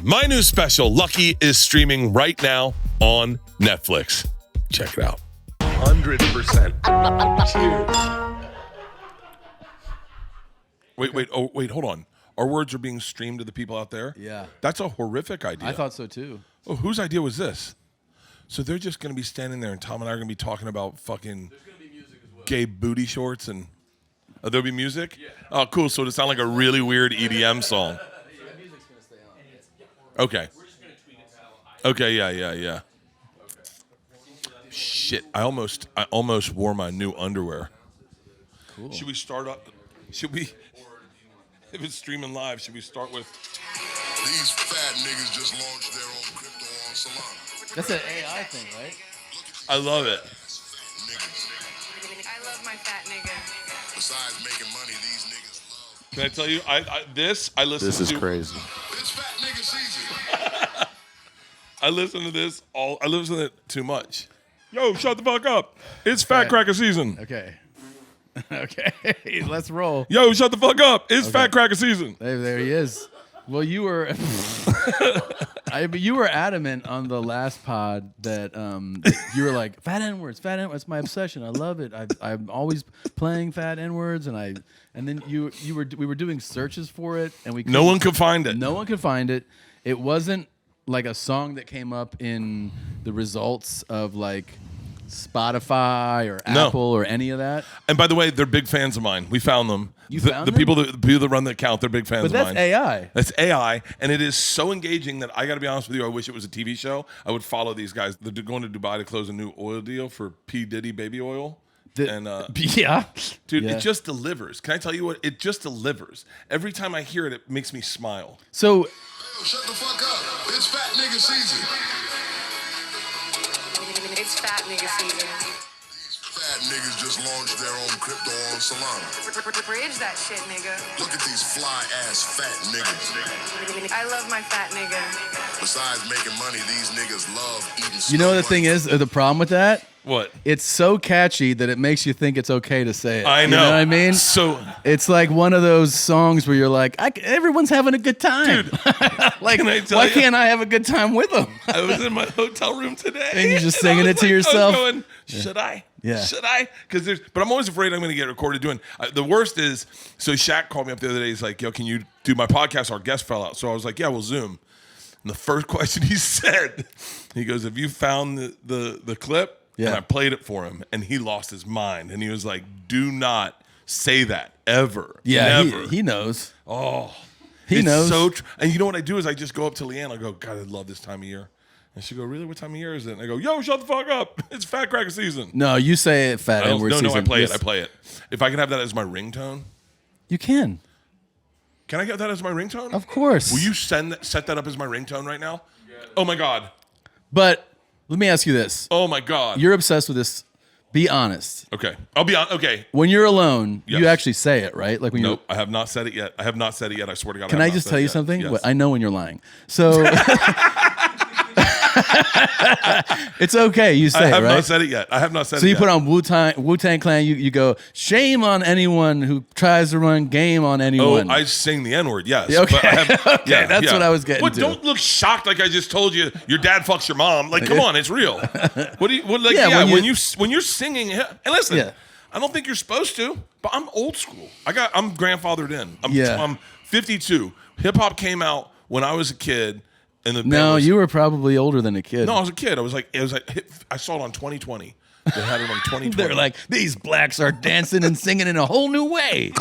My new special, Lucky, is streaming right now on Netflix. Check it out. 100%. Cheers. Wait, hold on. Our words are being streamed to the people out there? Yeah. That's a horrific idea. I thought so too. Oh, whose idea was this? So they're just going to be standing there and Tom and I are going to be talking about fucking gay booty shorts and... Oh, there'll be music? Yeah. Oh, cool. So it'll sound like a really weird EDM song. Okay. Okay, yeah. Shit, I almost wore my new underwear. Cool. Should we start up? Should we, if it's streaming live, should we start with... These fat niggas just launched their own crypto on Solana. That's an AI thing, right? I love it. I love my fat nigga. Besides making money, these niggas love... Can I tell you, I listen to... This is crazy. It's fat nigga season. I listen to this I listen to it too much. Yo, shut the fuck up. It's fat cracker season. Okay. Okay, let's roll. Yo, shut the fuck up. It's fat cracker season. There he is. Well, you were you were adamant on the last pod that you were like, fat N-words, it's my obsession. I love it. I'm always playing fat N-words, and then we were doing searches for it, and no one could find it. No one could find it. It wasn't like a song that came up in the results of like Spotify or Apple or any of that. And by the way, they're big fans of mine. We found them. You found the them? people that run the account, they're big fans of mine. But that's AI. That's AI, and it is so engaging that I got to be honest with you. I wish it was a TV show. I would follow these guys. They're going to Dubai to close a new oil deal for P. Diddy baby oil. Yeah. Dude, it just delivers. Can I tell you what? It just delivers. Every time I hear it, it makes me smile. So... Yo, shut the fuck up. It's fat nigga season. It's fat nigga season. These fat niggas just launched their own crypto on Solana. Bridge that shit, nigga. Look at these fly ass fat niggas. I love my fat nigga. Besides making money, these niggas love eating. You know what the thing is? The problem with that? What? It's so catchy that it makes you think it's okay to say it. I know. You know what I mean? So it's like one of those songs where you're like, everyone's having a good time. Dude, like, why can't I have a good time with them? I was in my hotel room today, and you're just singing it to yourself. I was going, should I? Yeah. Should I? But I'm always afraid I'm going to get recorded doing. The worst is, so Shaq called me up the other day. He's like, yo, can you do my podcast? Our guest fell out. So I was like, yeah, we'll Zoom. And the first question he said, he goes, have you found the clip? Yeah. And I played it for him, and he lost his mind. And he was like, do not say that ever. Yeah, never. He knows. Oh. He knows. So and you know what I do is I just go up to Leanne. I go, God, I love this time of year. And she go, really? What time of year is it? And I go, yo, shut the fuck up. It's fat cracker season. No, you say it fat N-word season. No, I play it. If I can have that as my ringtone. You can. Can I get that as my ringtone? Of course. Will you set that up as my ringtone right now? Yeah. Oh, my God. But let me ask you this. Oh, my God. You're obsessed with this. Be honest. Okay. I'll be honest. Okay. When you're alone, yes. You actually say it, right? Like when Nope, I have not said it yet. I swear to God. Can I just tell you something? Yes. I know when you're lying. So it's okay. You say it, right? I have not said it yet. So you put on Wu-Tang Clan. You go, shame on anyone who tries to run game on anyone. Oh, I sing the N-word, yes. Okay, okay, that's what I was getting to. Don't look shocked like I just told you your dad fucks your mom. Like, come on, it's real. When you're singing, and listen, I don't think you're supposed to, but I'm old school. I'm grandfathered in. I'm 52. Hip hop came out when I was a kid. You were probably older than a kid. No, I was a kid. I saw it on 2020. They had it on 2020. They're like, these blacks are dancing and singing in a whole new way.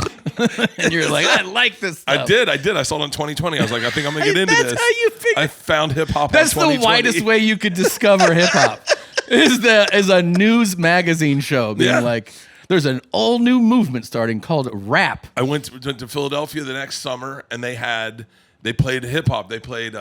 And you're like, I like this stuff. I did. I saw it on 2020. I was like, I think I'm going to get into this. That's how you figure. I found hip hop on 2020. That's the widest way you could discover hip hop. Is a news magazine show being like, there's an all new movement starting called rap. I went to Philadelphia the next summer, and they played hip hop. They played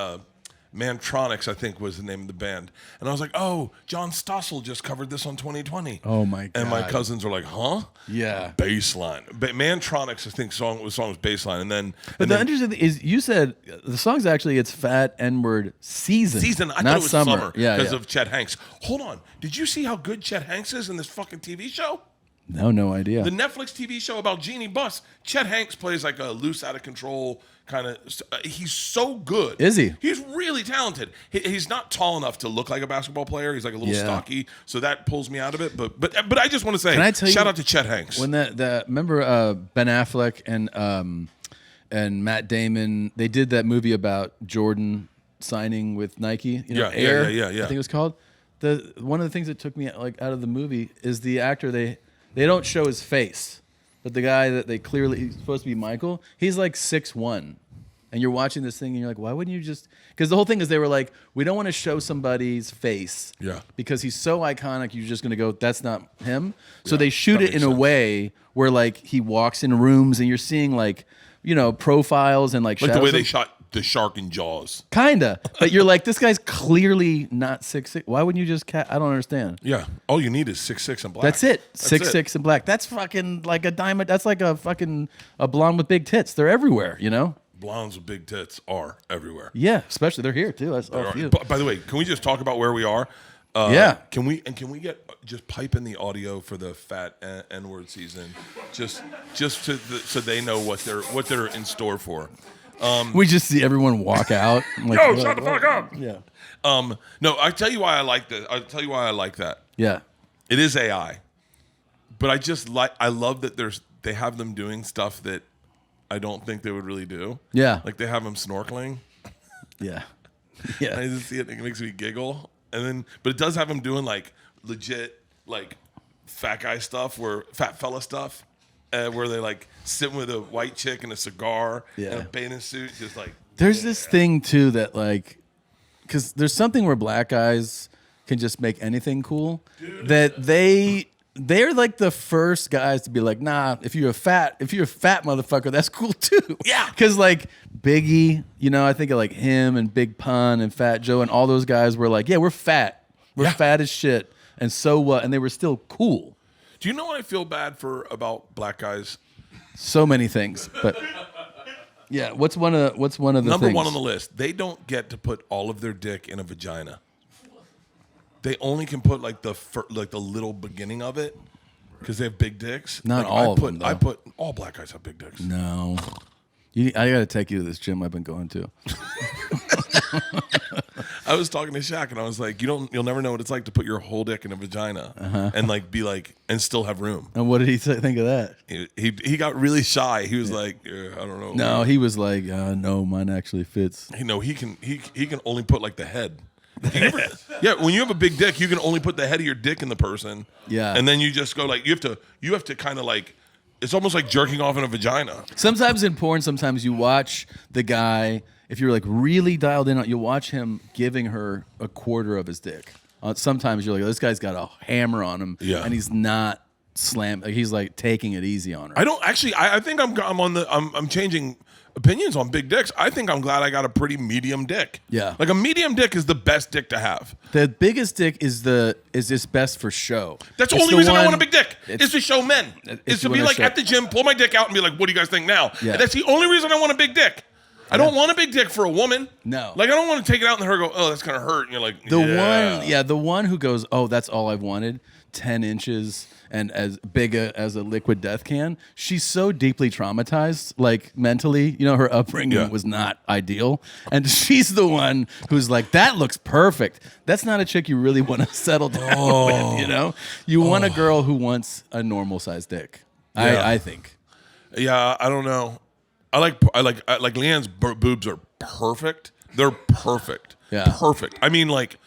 Mantronics, I think was the name of the band. And I was like, oh, John Stossel just covered this on 2020. Oh, my God. And my cousins were like, huh? Yeah. Baseline. Mantronics, I think, song was Baseline. But the interesting thing is you said the song's actually, it's fat N-word season. I thought it was summer because of Chet Hanks. Hold on. Did you see how good Chet Hanks is in this fucking TV show? No idea. The Netflix TV show about Jeannie Buss. Chet Hanks plays like a loose, out of control kind of. He's so good. Is he? He's really talented. He's not tall enough to look like a basketball player. He's like a little stocky, so that pulls me out of it. But I just want to say, Can I tell shout you, out to Chet Hanks. When remember Ben Affleck and Matt Damon, they did that movie about Jordan signing with Nike. Air. Yeah. I think it was called. One of the things that took me out of the movie is the actor. They don't show his face, but the guy that they clearly he's supposed to be Michael. He's like 6'1", and you're watching this thing and you're like, why wouldn't you just? Because the whole thing is they were like, we don't want to show somebody's face, because he's so iconic. You're just gonna go, that's not him. So they shoot it in a way where like he walks in rooms and you're seeing like profiles and like the shadows way they shot the shark in Jaws. Kinda, but you're like, this guy's clearly not 6'6". Why wouldn't you just? I don't understand. Yeah, all you need is 6'6" and black. That's it. 6'6" and black. That's fucking like a diamond. That's like a fucking a blonde with big tits. They're everywhere. Blondes with big tits are everywhere. Yeah, especially they're here too. That's all few. By the way, can we just talk about where we are? Yeah. Can we get just pipe in the audio for the fat N-word season, just so they know what they're in store for. We just see everyone walk out. Like, Yo, shut the fuck up. Yeah. No, I tell you why I like that. I'll tell you why I like that. Yeah. It is AI, but I love that they have them doing stuff that I don't think they would really do. Yeah. Like they have them snorkeling. Yeah. Yeah. I just see it. It makes me giggle. But it does have them doing like legit like fat guy stuff, fat fella stuff, where they like sitting with a white chick and a cigar and a bathing suit, just like. There's this thing too that like, because there's something where black guys can just make anything cool. Dude. That they're like the first guys to be like, nah, if you're a fat motherfucker, that's cool too. Yeah. Because like Biggie, I think of like him and Big Pun and Fat Joe and all those guys were like, yeah, we're fat. We're fat as shit. And so what? And they were still cool. Do you know what I feel bad for about black guys? So many things. But yeah, what's one of the Number things? one on the list, they don't get to put all of their dick in a vagina. They only can put like the little beginning of it because they have big dicks. Not like, all of them, though. I put all black guys have big dicks. No. I got to take you to this gym I've been going to. I was talking to Shaq and I was like, you'll never know what it's like to put your whole dick in a vagina and like be like and still have room. And what did he think of that? He got really shy. He was like, I don't know. No, he was like, no, mine actually fits. He can only put like the head. When you have a big dick, you can only put the head of your dick in the person. Yeah. And then you just go like you have to kind of like it's almost like jerking off in a vagina. Sometimes in porn, sometimes you watch the guy, if you're like really dialed in, you'll watch him giving her a quarter of his dick. Sometimes you're like, this guy's got a hammer on him, and he's not he's like taking it easy on her. I don't actually. I think I'm changing opinions on big dicks. I think I'm glad I got a pretty medium dick. Yeah. Like a medium dick is the best dick to have. The biggest dick is this best for show. That's the only reason I want a big dick. Is to show men. Is to be like at the gym, pull my dick out and be like, what do you guys think now? Yeah. And that's the only reason I want a big dick. I don't want a big dick for a woman. No. Like I don't want to take it out and her go, oh, that's gonna hurt. And you're like, the one who goes, oh, that's all I've wanted, 10 inches and as big as a liquid death can. She's so deeply traumatized, like mentally. Her upbringing was not ideal, and she's the one who's like, that looks perfect. That's not a chick you really want to settle down with. You want a girl who wants a normal sized dick. Yeah. I think. Yeah, I don't know. I like Leanne's boobs are perfect. They're perfect. Yeah. Perfect. I mean, like,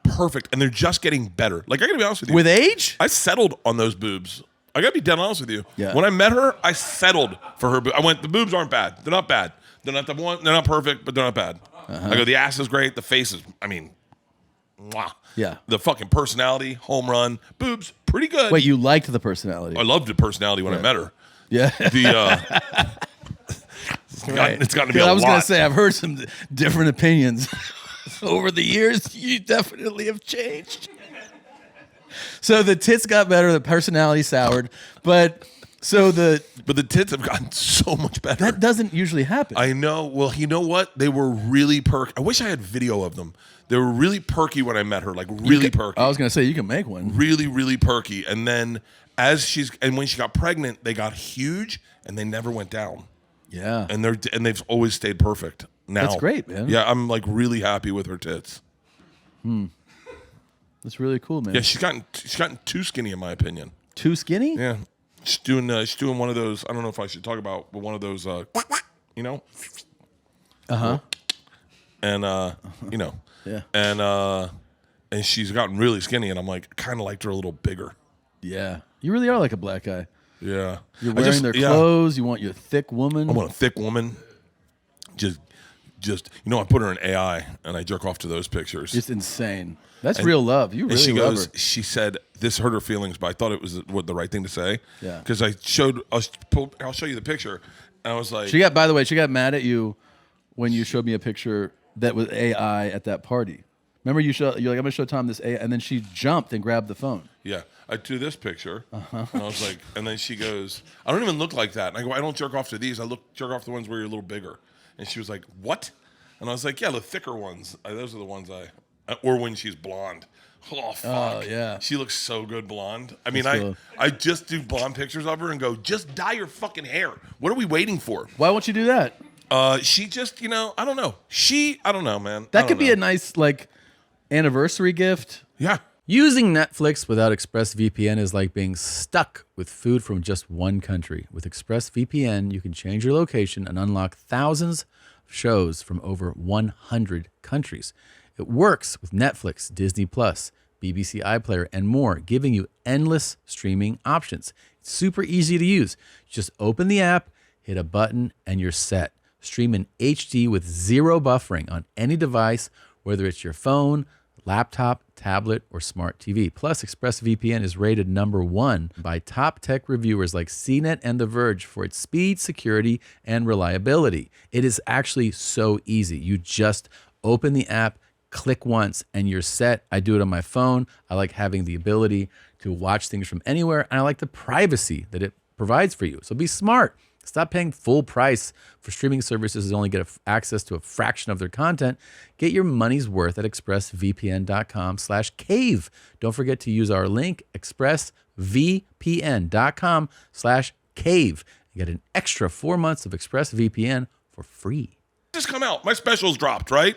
perfect. And they're just getting better. Like, I gotta be honest with you. With age? I settled on those boobs. I gotta be dead honest with you. Yeah. When I met her, I settled for her. I went, the boobs aren't bad. They're not bad. They're not they're not perfect, but they're not bad. I go, the ass is great. The face is, mwah. Yeah. The fucking personality, home run. Boobs, pretty good. Wait, you liked the personality? I loved the personality when I met her. Yeah. It's gotten to be a lot. I was gonna say I've heard some different opinions over the years. You definitely have changed. So the tits got better, the personality soured, but the tits have gotten so much better. That doesn't usually happen. I know. Well, you know what? They were really perky. I wish I had video of them. They were really perky when I met her, like really perky. I was gonna say you can make one. Really, really perky. And then when she got pregnant, they got huge and they never went down. Yeah. and they've always stayed perfect. Now That's great, man. Yeah, I'm like really happy with her tits. That's really cool, man. Yeah, she's gotten too skinny in my opinion. Too skinny? Yeah, she's doing one of those. I don't know if I should talk about, but one of those, you know. And you know. Yeah. And she's gotten really skinny, and I'm like, kind of liked her a little bigger. Yeah. You really are like a black guy. Yeah, You're wearing their clothes. You want your thick woman. I want a thick woman. Just I put her in AI, and I jerk off to those pictures. It's insane. That's real love. You really And she love goes, her. she said, this hurt her feelings, but I thought it was the right thing to say. Yeah. Because I'll show you the picture. And I was like, By the way, she got mad at you when you showed me a picture that was AI at that party. Remember you're like, I'm going to show Tom this AI, and then she jumped and grabbed the phone. yeah, I do this picture. And I was like, and then she goes, I don't even look like that. And I go, I don't jerk off to these. Jerk off to the ones where you're a little bigger. And she was like, what? And I was like, yeah, the thicker ones. Those are the ones or when she's blonde. Oh, fuck. Oh, yeah. She looks so good blonde. I mean, That's cool. I just do blonde pictures of her and go, just dye your fucking hair. What are we waiting for? Why won't you do that? She just, I don't know. I don't know, man. That could be a nice, like, anniversary gift. Yeah. Using Netflix without ExpressVPN is like being stuck with food from just one country. With ExpressVPN, you can change your location and unlock thousands of shows from over 100 countries. It works with Netflix, Disney Plus, BBC iPlayer, and more, giving you endless streaming options. It's super easy to use. You just open the app, hit a button, and you're set. Stream in HD with zero buffering on any device, whether it's your phone, laptop, tablet, or smart TV. Plus, ExpressVPN is rated #1 by top tech reviewers like CNET and The Verge for its speed, security, and reliability. It is actually so easy. You just open the app, click once, and you're set. I do it on my phone. I like having the ability to watch things from anywhere, and I like the privacy that it provides for you. So be smart. Stop paying full price for streaming services and only get access to a fraction of their content. Get your money's worth at expressvpn.com/cave. Don't forget to use our link, expressvpn.com/cave. You get an extra 4 months of ExpressVPN for free. Just come out. My special's dropped, right?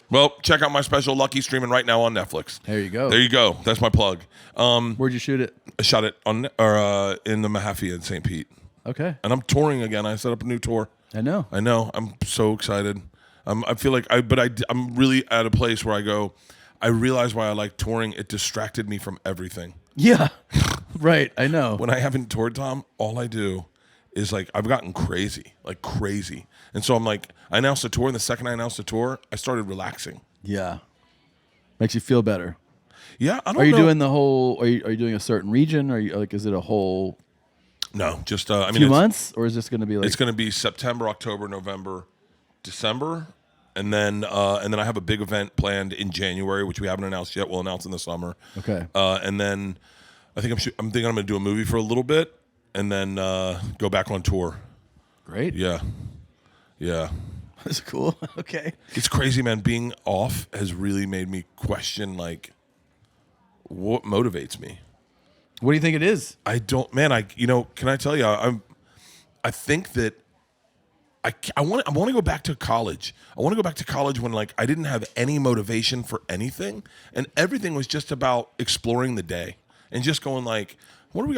Well, check out my special, Lucky, streaming right now on Netflix. There you go. There you go. That's my plug. Where'd you shoot it? I shot it in the Mahaffey in St. Pete. Okay. And I'm touring again. I set up a new tour. I know. I'm so excited. I feel like I'm really at a place where I go, I realize why I like touring. It distracted me from everything. Yeah. Right. I know. When I haven't toured, Tom, all I do is like, I've gotten crazy. And so I'm like, I announced a tour, and the second I announced a tour, I started relaxing. Yeah. Makes you feel better. Yeah, I don't know. Are you doing the whole, are you doing a certain region? Are you like, is it a whole No, just, few months? Or is this going to be like? It's going to be September, October, November, December. And then I have a big event planned in January, which we haven't announced yet. We'll announce in the summer. Okay. And then I think I'm going to do a movie for a little bit, and then go back on tour. Great. Yeah. That's cool. Okay. It's crazy, man. Being off has really made me question, like, what motivates me. What do you think it is? I don't, man. Can I tell you? I think that I want to go back to college. I want to go back to college when, like, I didn't have any motivation for anything, and everything was just about exploring the day and just going like, what are we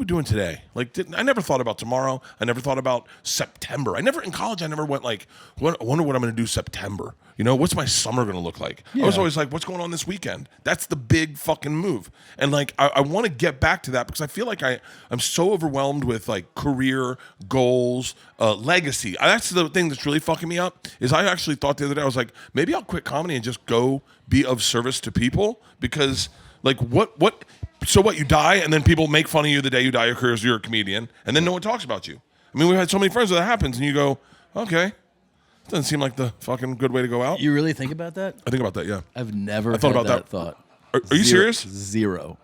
doing today? Like, I never thought about tomorrow. I never thought about September. In college, I never went like, I wonder what I'm going to do September. What's my summer going to look like? Yeah. I was always like, what's going on this weekend? That's the big fucking move. And like, I want to get back to that because I feel like I'm so overwhelmed with like career goals, legacy. That's the thing that's really fucking me up is I actually thought the other day, I was like, maybe I'll quit comedy and just go be of service to people because like so what, you die and then people make fun of you the day you die because you're a comedian and then no one talks about you. I mean, we've had so many friends where that happens and you go, okay, doesn't seem like the fucking good way to go out. You really think about that? I think about that, yeah. I've never thought had about that. thought. Are you serious? 0%.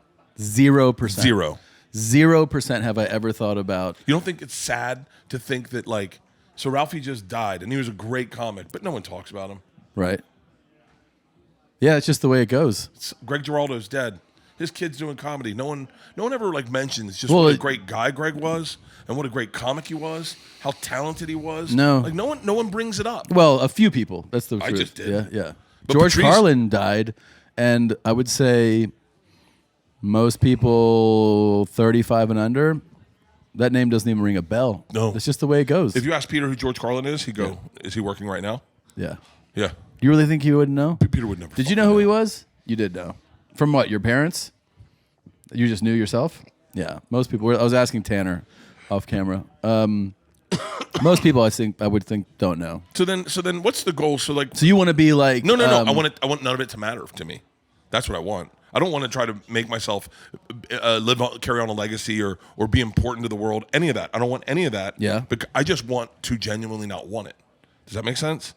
0% have I ever thought about. You don't think it's sad to think that like, so Ralphie just died and he was a great comic, but no one talks about him. Right. Yeah, it's just the way it goes. Greg Giraldo's dead. His kid's doing comedy. No one ever like mentions just Well, what a great guy Greg was and what a great comic he was, how talented he was. No. Like no one brings it up. Well, a few people. That's the truth. I just did. Yeah. But George Patrice- Carlin died, and I would say most people 35 and under, that name doesn't even ring a bell. No. That's just the way it goes. If you ask Peter who George Carlin is, he'd go, "Is he working right now?" yeah. Yeah. You really think he wouldn't know? Peter would never. Did you know who he was? You did know. From what? Your parents? You just knew yourself? Yeah. Most people. I was asking Tanner off camera. Most people, I would think, don't know. So then, what's the goal? So like, So you want to be like? no. I want none of it to matter to me. That's what I want. I don't want to try to make myself carry on a legacy or be important to the world. Any of that. I don't want any of that. Yeah. But I just want to genuinely not want it. Does that make sense?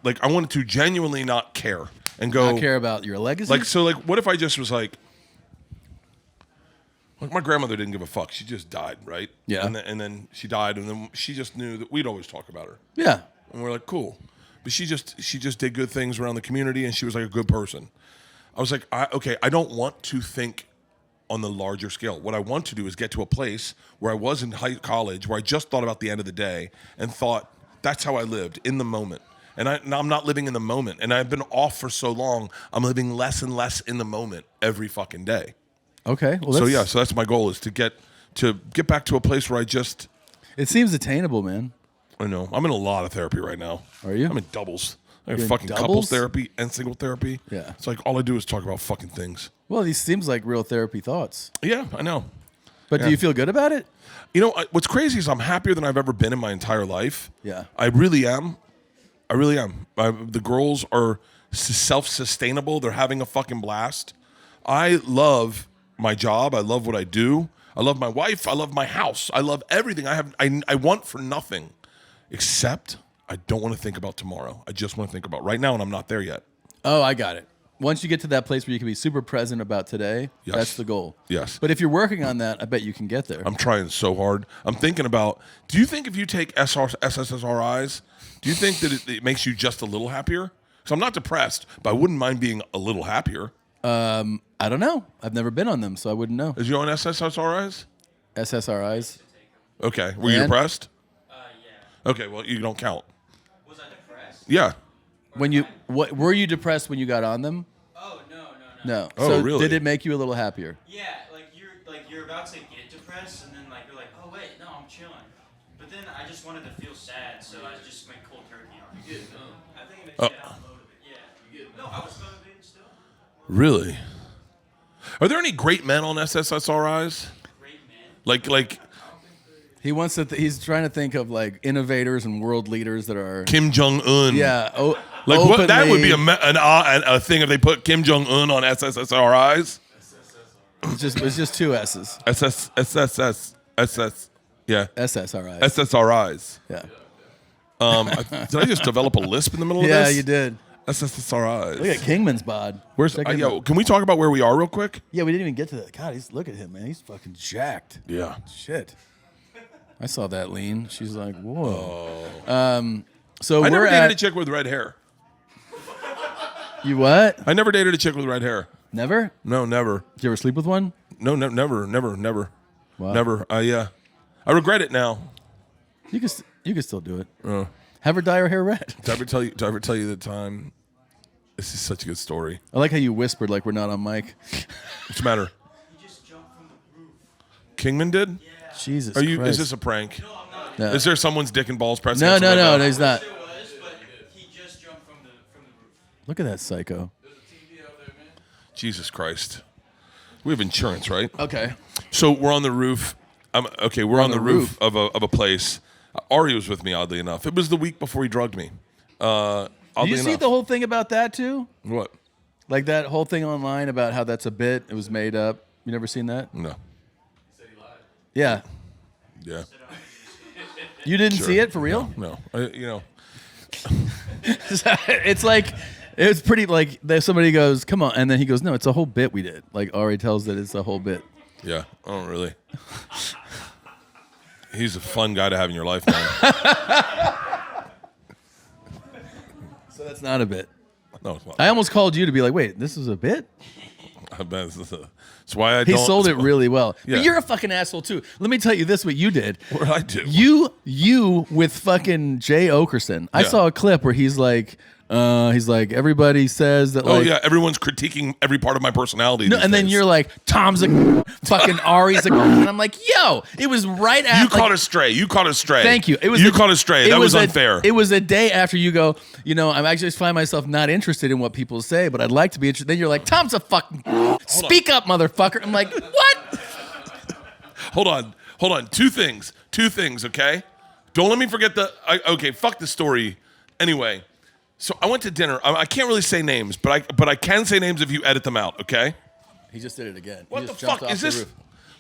Like I wanted to genuinely not care and go. Not care about your legacy. Like what if I just was like my grandmother didn't give a fuck. She just died, right? Yeah. And then she died, and then she just knew that we'd always talk about her. Yeah. And we're like, cool. But she just did good things around the community, and she was like a good person. I was like, I don't want to think on the larger scale. What I want to do is get to a place where I was in college, where I just thought about the end of the day and thought, that's how I lived, in the moment. And I'm not living in the moment. And I've been off for so long, I'm living less and less in the moment every fucking day. Okay. Well, So that's my goal, is to get back to a place where I just... It seems attainable, man. I know. I'm in a lot of therapy right now. Are you? I'm in doubles. I have You're in fucking doubles? couples therapy and single therapy. Yeah. It's like all I do is talk about fucking these Well, these seems like real therapy thoughts. Yeah, I know. But Yeah. do you feel good about it? You know, what's crazy is I'm happier than I've ever been in my entire life. Yeah. I really am. The girls are self-sustainable. They're having a fucking blast. I love my job. I love what I do. I love my wife. I love my house. I love everything. I want for nothing, except I don't want to think about tomorrow. I just want to think about right now, and I'm not there yet. Oh, I got it. Once you get to that place where you can be super present about today, Yes. that's the goal. Yes. But if you're working on that, I bet you can get there. I'm trying so hard. I'm thinking about, do you think if you take SSRIs, do you think that it makes you just a little happier? Because I'm not depressed, but I wouldn't mind being a little happier. I don't know. I've never been on them, so I wouldn't know. Is you on SSRIs? SSRIs. Okay. Were you And? depressed? Yeah. Okay, well, you don't count. Was I depressed? Yeah. Were you depressed when you got on them? Oh no. No. Oh, so really? did it make you a little happier? Yeah, you're about to get depressed, and then you're like, oh wait, no, I'm chilling. But then I just wanted to feel sad, so I just went cold turkey on it. You get numb. I think it makes you out of it. Yeah. You get numb. No, I was motivated still. Really? Are there any great men on SSRIs? Great man. Like He wants to. He's trying to think of like innovators and world leaders that are. Kim Jong-un? Yeah. Like what? That would be openly- a thing if they put Kim Jong-un on SSRIs. It's just two S's. Yeah. SSRIs. SSRIs. Yeah. Did I just develop a lisp in the middle of Yeah, this? you did. SSRIs. Look at Kingman's bod. Where's Check him yo? out. Can we talk about where we are real quick? Yeah, we didn't even get to that. God, look at him, man. He's fucking jacked. Yeah. Shit. I saw that lean. She's like, whoa. So I never we're dated at a chick with red hair. you what? I never dated a chick with red hair. Never? No, never. Did you ever sleep with one? No, never. Wow. Never. I regret it now. You can still do it. Have her dye her hair red. Did I ever tell you the time? This is such a good story. I like how you whispered like we're not on mic. What's the matter? He just jumped from the roof. Kingman did? Jesus Are you? Christ. Is this a prank? No. Is there someone's dick and balls pressing? No, against the no, window? he's not. There was, but he just jumped from the roof. Look at that psycho. Jesus Christ. We have insurance, right? Okay. So we're on the roof. We're on the roof of a place. Ari was with me, oddly enough. It was the week before he drugged me. Did Oddly you see enough. the whole thing about that too? What? Like that whole thing online about how that's a bit. It was made up. You never seen that? No. Yeah. Yeah. You didn't Sure. see it for real? No. It's like it's pretty like somebody goes, "Come on," and then he goes, "No, it's a whole bit we did." Like Ari tells that it's a whole bit. Yeah. I don't really. He's a fun guy to have in your life, man. So that's not a bit. No, it's not. I almost called you to be like, wait, this is a bit? That's why I He don't. sold it really well. Yeah. But you're a fucking asshole too. Let me tell you this, what you did. What did I do? You with fucking Jay Okerson. I Yeah. saw a clip where he's like, everybody says that Oh like, yeah, everyone's critiquing every part of my personality. no, these and then days. you're like, Tom's a fucking Ari's a and I'm like, yo, it was right after. You caught a stray. You caught a stray. Thank you. It was you caught a stray. That was unfair. It was a day after you go, I actually find myself not interested in what people say, but I'd like to be interested. Then you're like, Tom's a fucking speak up, motherfucker. I'm like, what? Hold on. Two things. Okay. Don't let me forget okay. Fuck the story. Anyway, so I went to dinner. I can't really say names, but I can say names if you edit them out. Okay. He just did it again. What the fuck is this?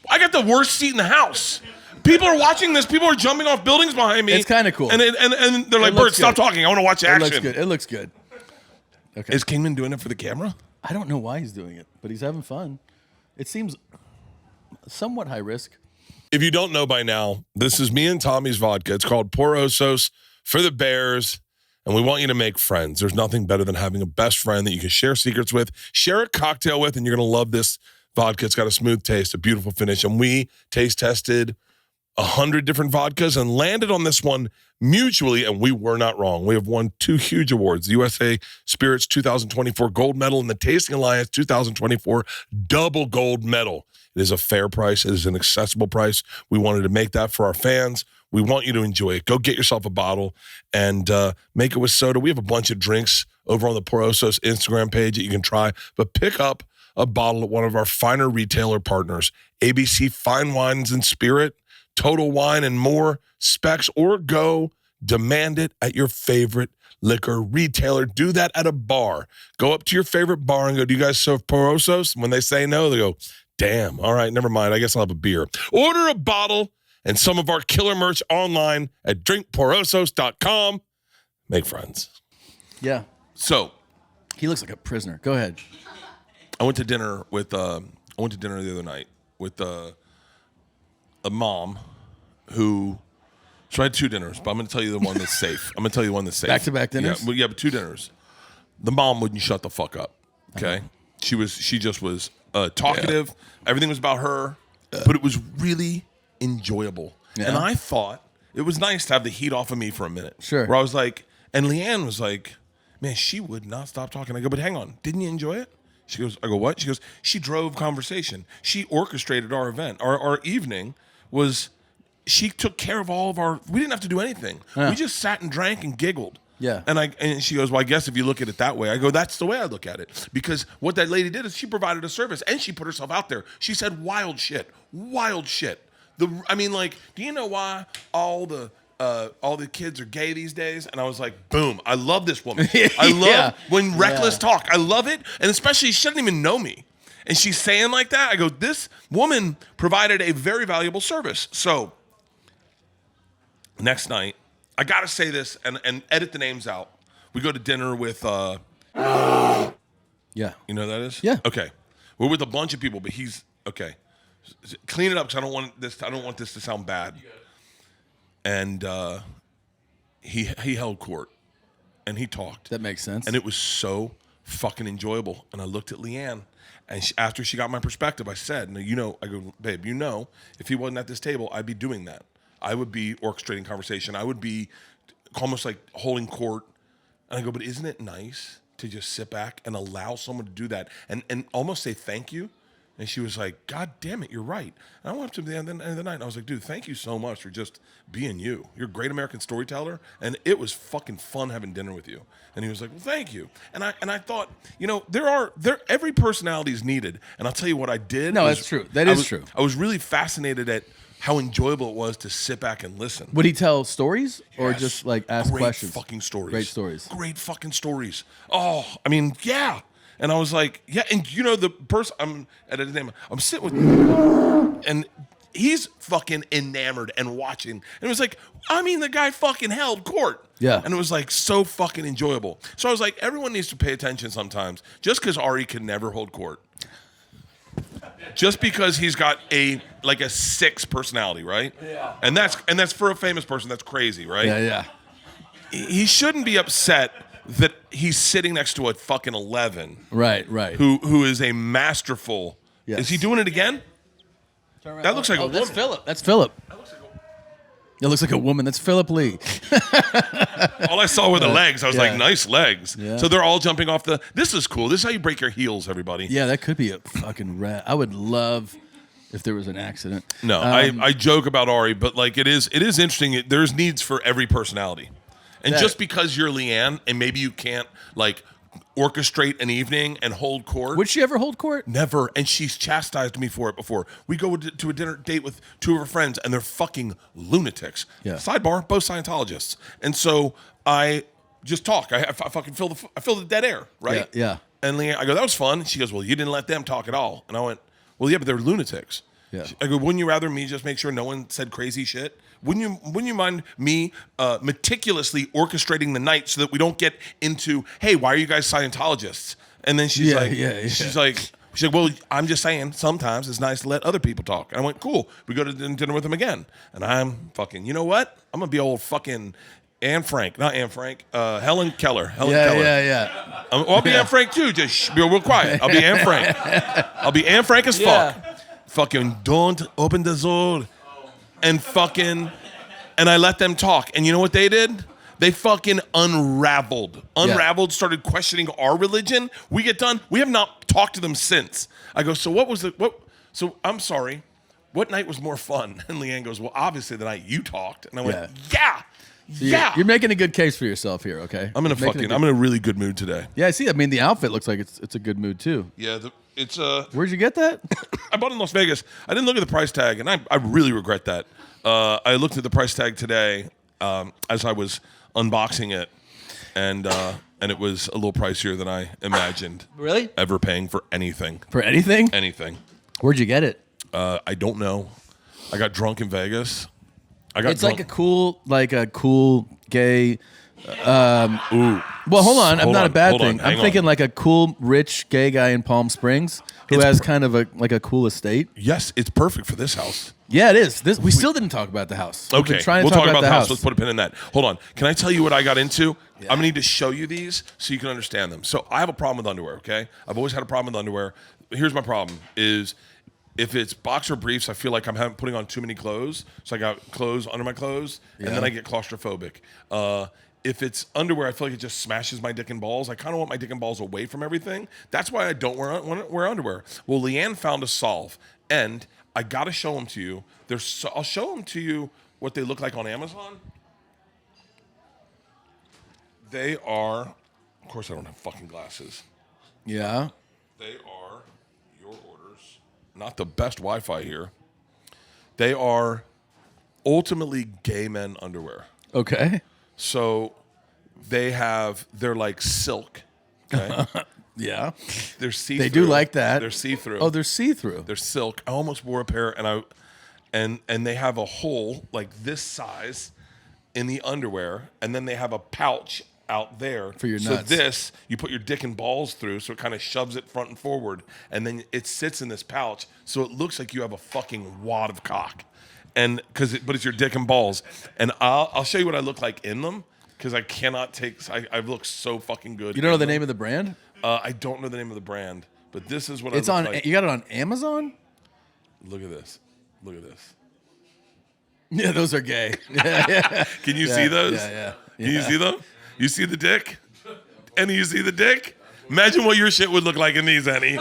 I got the worst seat in the house. People are watching this. People are jumping off buildings behind me. It's kinda cool. And they're like, looks Bert, stop good. talking. I want to watch It action. looks good. It looks good. Okay. Is Kingman doing it for the camera? I don't know why he's doing it, but he's having fun. It seems somewhat high risk. If you don't know by now, this is me and Tommy's vodka. It's called Porosos for the Bears, and we want you to make friends. There's nothing better than having a best friend that you can share secrets with, share a cocktail with, and you're going to love this vodka. It's got a smooth taste, a beautiful finish, and we taste tested 100 different vodkas and landed on this one mutually, and we were not wrong. We have won 2 huge awards, the USA Spirits 2024 Gold Medal and the Tasting Alliance 2024 Double Gold Medal. It is a fair price. It is an accessible price. We wanted to make that for our fans. We want you to enjoy it. Go get yourself a bottle and make it with soda. We have a bunch of drinks over on the Porosos Instagram page that you can try, but pick up a bottle at one of our finer retailer partners, ABC Fine Wines and Spirit, Total Wine and more, Specs, or go demand it at your favorite liquor retailer. Do that at a bar. Go up to your favorite bar and go, do you guys serve Porosos? When they say no, they go, damn, all right, never mind. I guess I'll have a beer. Order a bottle and some of our killer merch online at drinkporosos.com. Make friends. Yeah. So He looks like a prisoner. Go ahead. I went to dinner the other night with a mom who. So I had 2 dinners, but I'm going to tell you the one that's safe. Back-to-back dinners? Yeah, but 2 dinners. The mom wouldn't shut the fuck up. Okay, she just was talkative. Yeah. Everything was about her, but it was really enjoyable. Yeah. And I thought it was nice to have the heat off of me for a minute. Sure. Where I was like, and Leanne was like, man, she would not stop talking. I go, but hang on, didn't you enjoy it? She goes, I go, what? She goes, she drove conversation. She orchestrated our event. Our evening was, she took care of all of we didn't have to do anything. Yeah. We just sat and drank and giggled. Yeah. And she goes, well, I guess if you look at it that way. I go, that's the way I look at it. Because what that lady did is she provided a service and she put herself out there. She said wild shit. Do you know why all the kids are gay these days? And I was like, boom, I love this woman. I love when reckless talk. I love it. And especially, she doesn't even know me. And she's saying like that. I go, this woman provided a very valuable service. So next night, I got to say this and edit the names out. We go to dinner with, Yeah. you know who that is? Yeah. Okay. We're with a bunch of people, but he's, okay. Clean it up because I don't want this to sound bad. And he held court and he talked. That makes sense. And it was so fucking enjoyable. And I looked at Leanne, and after she got my perspective, I said, "No, I go, babe, if he wasn't at this table, I'd be doing that. I would be orchestrating conversation. I would be almost like holding court." And I go, "But isn't it nice to just sit back and allow someone to do that and almost say thank you?" And she was like, "God damn it, you're right." And I went up to him at the end of the night, and I was like, "Dude, thank you so much for just being you. You're a great American storyteller, and it was fucking fun having dinner with you." And he was like, "Well, thank you." And I thought, every personality is needed. And I'll tell you what I did. No, that's true. That is true. I was really fascinated at how enjoyable it was to sit back and listen. Would he tell stories or Yes. just like ask Great questions? fucking stories. Great stories. Great fucking stories. Oh, I mean, yeah. And I was like, yeah. And the person I'm sitting with, and he's fucking enamored and watching. And it was like, the guy fucking held court. Yeah. And it was like so fucking enjoyable. So I was like, everyone needs to pay attention sometimes. Just because Ari can never hold court. Just because he's got a 6 personality, right? Yeah. And that's for a famous person, that's crazy, right? Yeah. He shouldn't be upset that he's sitting next to a fucking 11 Right. who is a masterful. Yes. Is he doing it again? That looks like a that's woman. Philip. That's Philip. It looks like a woman. That's Philip Lee. All I saw were the legs. I was like, yeah. nice legs. Yeah. So they're all jumping off the. This is cool. This is how you break your heels, everybody. Yeah, that could be a fucking rat. I would love if there was an accident. No, I joke about Ari, but like it is interesting. There's needs for every personality, and That- just because you're Leanne and maybe you can't like orchestrate an evening and hold court. Would she ever hold court? Never, and she's chastised me for it before. We go to a dinner date with two of her friends, and they're fucking lunatics. Yeah. Sidebar: both Scientologists, and so I just talk. I fucking feel the dead air, right? Yeah. And Leanne, I go, that was fun. She goes, well, you didn't let them talk at all. And I went, well, yeah, but they're lunatics. Yeah. I go, wouldn't you rather me just make sure no one said crazy shit? Wouldn't you mind me meticulously orchestrating the night so that we don't get into, hey, why are you guys Scientologists? And then she's she's like, well, I'm just saying, sometimes it's nice to let other people talk. And I went, cool. We go to dinner with them again. And I'm fucking, you know what? I'm going to be old fucking Helen Keller. Yeah. I'll be Anne Frank too. Just be real quiet. I'll be Anne Frank. I'll be Anne Frank as fuck. Fucking don't open the door. And I let them talk. And you know what they did? They fucking unraveled, started questioning our religion. We get done. We have not talked to them since. I go, so I'm sorry. What night was more fun? And Leanne goes, well, obviously the night you talked. And I went, yeah. You're making a good case for yourself here, okay? I'm in a really good mood today. Yeah, I see. I mean, the outfit looks like it's a good mood too. Yeah, Where'd you get that? I bought it in Las Vegas. I didn't look at the price tag, and I really regret that. I looked at the price tag today as I was unboxing it, and it was a little pricier than I imagined. Really? Ever paying for anything. For anything? Anything. Where'd you get it? I don't know. I got drunk in Vegas. It's like a cool gay. Well, hold on. I'm not a bad thing. I'm thinking like a cool, rich gay guy in Palm Springs who has kind of a cool estate. Yes, it's perfect for this house. Yeah, it is. We still didn't talk about the house. Okay, we'll talk about the house. Let's put a pin in that. Hold on. Can I tell you what I got into? Yeah. I'm gonna need to show you these so you can understand them. So I have a problem with underwear. Okay, I've always had a problem with underwear. Here's my problem: is if it's boxer briefs, I feel like I'm putting on too many clothes. So I got clothes under my clothes, and then I get claustrophobic. If it's underwear, I feel like it just smashes my dick and balls. I kind of want my dick and balls away from everything. That's why I don't wear underwear. Well, Leanne found a solve, and I got to show them to you. I'll show them to you what they look like on Amazon. They are, of course, I don't have fucking glasses. Yeah. They are your orders. Not the best Wi-Fi here. They are ultimately gay men underwear. Okay. So they're like silk. Okay. Yeah. They're see-through. They do like that. They're see-through. Oh, they're see-through. They're silk. I almost wore a pair, and they have a hole like this size in the underwear, and then they have a pouch out there for your nuts. So this you put your dick and balls through, so it kind of shoves it front and forward, and then it sits in this pouch, so it looks like you have a fucking wad of cock, and but it's your dick and balls, and I'll show you what I look like in them because I cannot take. I look so fucking good. You don't know the name of the brand? I don't know the name of the brand, but this is what it's I on. look like. You got it on Amazon? Look at this. Look at this. Yeah, those are gay. Yeah. Can you see those? Yeah. Can you see them? You see the dick? Annie, you see the dick? Imagine what your shit would look like in these, Annie.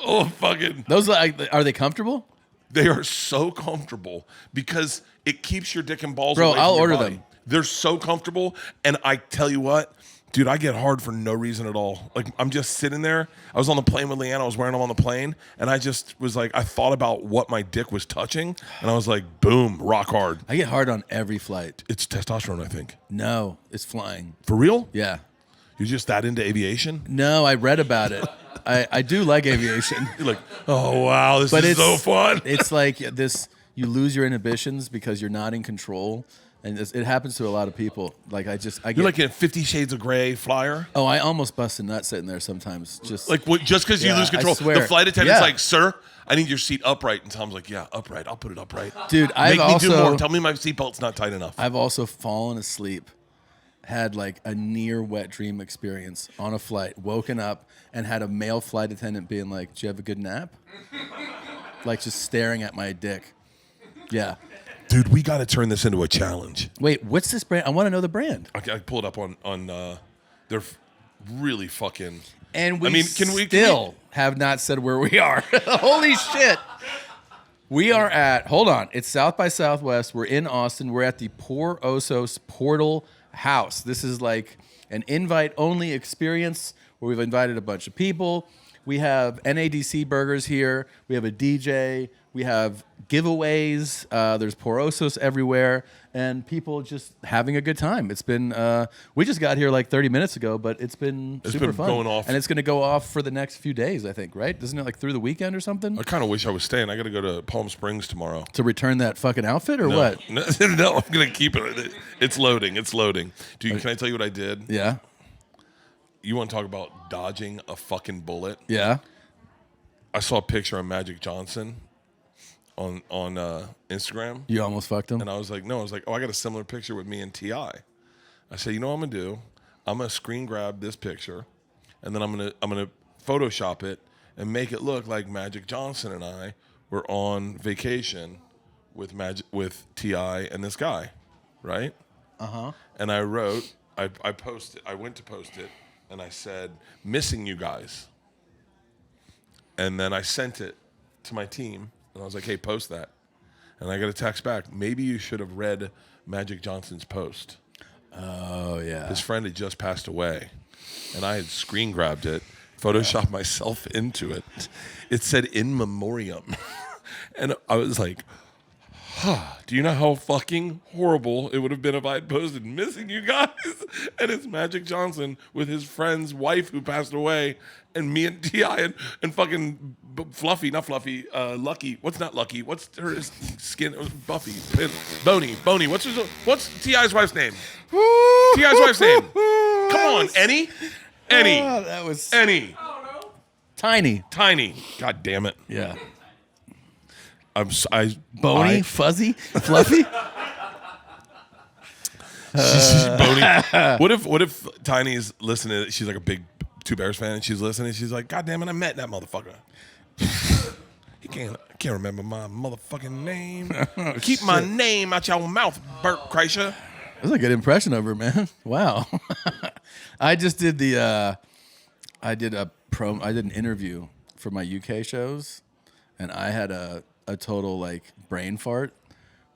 Oh, fucking. Those are they comfortable? They are so comfortable because it keeps your dick and balls Bro, away I'll from your order body. them. They're so comfortable, and I tell you what, dude, I get hard for no reason at all. Like, I'm just sitting there. I was on the plane with Leanne. I was wearing them on the plane, and I just was like, I thought about what my dick was touching, and I was like, boom, rock hard. I get hard on every flight. It's testosterone, I think. No, it's flying. For real? Yeah. You're just that into aviation? No, I read about it. I do like aviation. You're like, oh, wow, this is so fun. It's like this, you lose your inhibitions because you're not in control. And it happens to a lot of people. Like I get. You're like a 50 Shades of Grey flyer? Oh, I almost bust a nut sitting there sometimes. Just just because you lose control. I swear. The flight attendant's like, sir, I need your seat upright. And Tom's like, yeah, upright. I'll put it upright. Dude, Make me do more. Tell me my seatbelt's not tight enough. I've also fallen asleep had like a near wet dream experience on a flight, woken up and had a male flight attendant being like, "Did you have a good nap?" Like just staring at my dick. Yeah. Dude, we got to turn this into a challenge. Wait, what's this brand? I want to know the brand. I pull it up on they're really fucking. And we can we have not said where we are. Holy shit. We are at, hold on, it's South by Southwest. We're in Austin. We're at the Por Osos Portal House. This is like an invite-only experience where we've invited a bunch of people. We have NADC burgers here. We have a DJ. We have giveaways. There's Por Osos everywhere. And people just having a good time. It's been, we just got here like 30 minutes ago, but it's been super fun. Going off. And it's going to go off for the next few days, I think, right? Isn't it like through the weekend or something? I kind of wish I was staying. I got to go to Palm Springs tomorrow. To return that fucking outfit or No. what? No, I'm going to keep it. It's loading. It's loading. Dude, can I tell you what I did? Yeah. You want to talk about dodging a fucking bullet? Yeah. I saw a picture of Magic Johnson on Instagram. You almost fucked him? And I was like, no. I was like, oh, I got a similar picture with me and T.I. I said, you know what I'm going to do? I'm going to screen grab this picture, and then I'm gonna Photoshop it and make it look like Magic Johnson and I were on vacation with T.I. and this guy, right? Uh-huh. And I wrote, I went to post it, and I said, missing you guys. And then I sent it to my team, and I was like, hey, post that. And I got a text back, maybe you should have read Magic Johnson's post. Oh, yeah. His friend had just passed away, and I had screen grabbed it, photoshopped myself into it. It said, in memoriam. And I was like, do you know how fucking horrible it would have been if I had posted missing you guys? And it's Magic Johnson with his friend's wife who passed away, and me and T.I. and fucking Fluffy, not Fluffy, Lucky. What's not Lucky? What's her skin? Buffy. Boney. What's T.I.'s wife's name? T.I.'s wife's name. Come on, Annie. Oh, that was Annie. tiny. God damn it. Yeah. Boney, fuzzy, fluffy. Boney. What if Tiny's listening? She's like a big Two Bears fan, and she's listening. She's like, God damn it, I met that motherfucker. I can't remember my motherfucking name. Keep my name out your mouth, Bert Kreischer. That's a good impression of her, man. Wow. I just did I did an interview for my UK shows, and I had a total like brain fart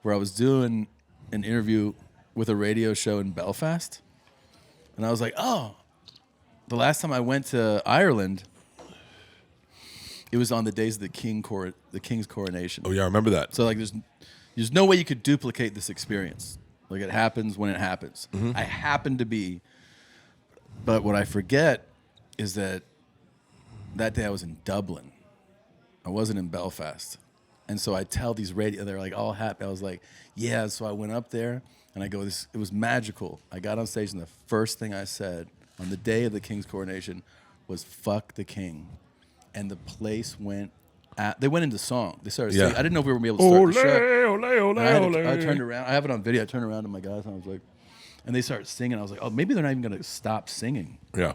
where I was doing an interview with a radio show in Belfast, and I was like, oh, the last time I went to Ireland, it was on the days of the King's coronation. Oh yeah, I remember that. So like, there's no way you could duplicate this experience. Like, it happens when it happens. Mm-hmm. I happen to be, but what I forget is that day I was in Dublin. I wasn't in Belfast. And so I tell these they're like all happy. I was like, yeah. So I went up there and I go, it was magical. I got on stage and the first thing I said on the day of the King's coronation was "fuck the king," and the place went. They went into song. They started singing. I didn't know if we were going to be able to start the show. I turned around. I have it on video. I turned around to my guys and I was like, and they started singing. I was like, oh, maybe they're not even going to stop singing. Yeah.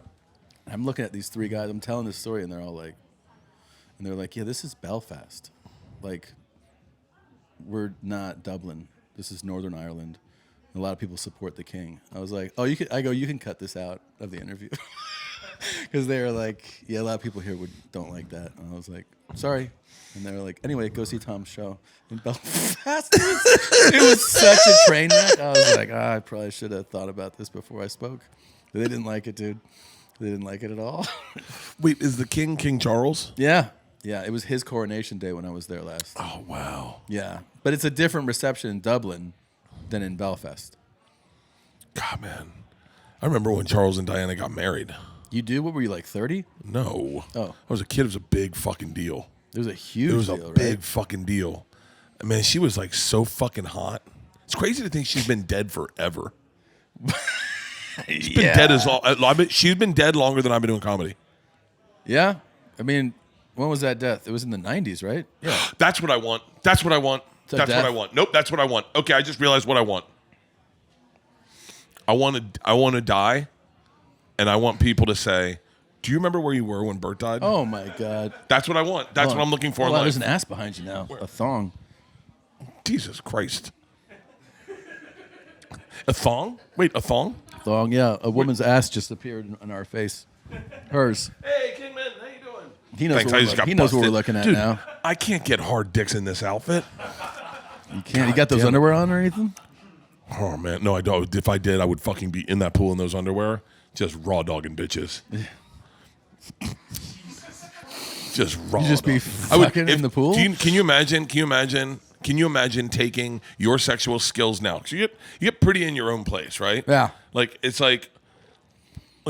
I'm looking at these three guys. I'm telling this story, and they're all like, yeah, this is Belfast. Like, we're not Dublin. This is Northern Ireland. And a lot of people support the king. I was like, oh, you can cut this out of the interview. Because they were like, yeah, a lot of people here don't like that. And I was like, sorry. And they were like, anyway, go see Tom's show in Belfast. It was such a train wreck. I was like, I probably should have thought about this before I spoke. But they didn't like it, dude. They didn't like it at all. Wait, is the king King Charles? Yeah. It was his coronation day when I was there last. Oh wow. Yeah, but it's a different reception in Dublin than in Belfast. God, man, I remember when Charles and Diana got married. You do? What were you, like 30? No. Oh. I was a kid. It was a big fucking deal. It was a huge deal. It was deal, a big right? fucking deal. Man, she was like so fucking hot. It's crazy to think she's been dead forever. She's been dead as long. She's been dead longer than I've been doing comedy. Yeah. I mean, when was that death? It was in the 90s, right? Yeah. That's what I want. That's what I want. So That's death? what I want. Nope, that's what I want. Okay, I just realized what I want. I want to die, and I want people to say, "Do you remember where you were when Bert died?" Oh my God. That's what I want. That's what I'm looking for in Wow, life. there's an ass behind you now. A thong. Jesus Christ. A thong? Wait, a thong? Thong, yeah. A woman's ass just appeared on our face. Hers. Hey, Kingman, how you doing? He knows, Thanks, what I we're, just got he knows what we're busted. looking at Dude, now. I can't get hard dicks in this outfit. You can't. You got those underwear on or anything? Oh, man. No, I don't. If I did, I would fucking be in that pool in those underwear. Just raw dogging bitches. Just raw. You just be dog. I would- fucking in the pool? Can you imagine? Can you imagine taking your sexual skills now? Because you get pretty in your own place, right? Yeah. Like it's like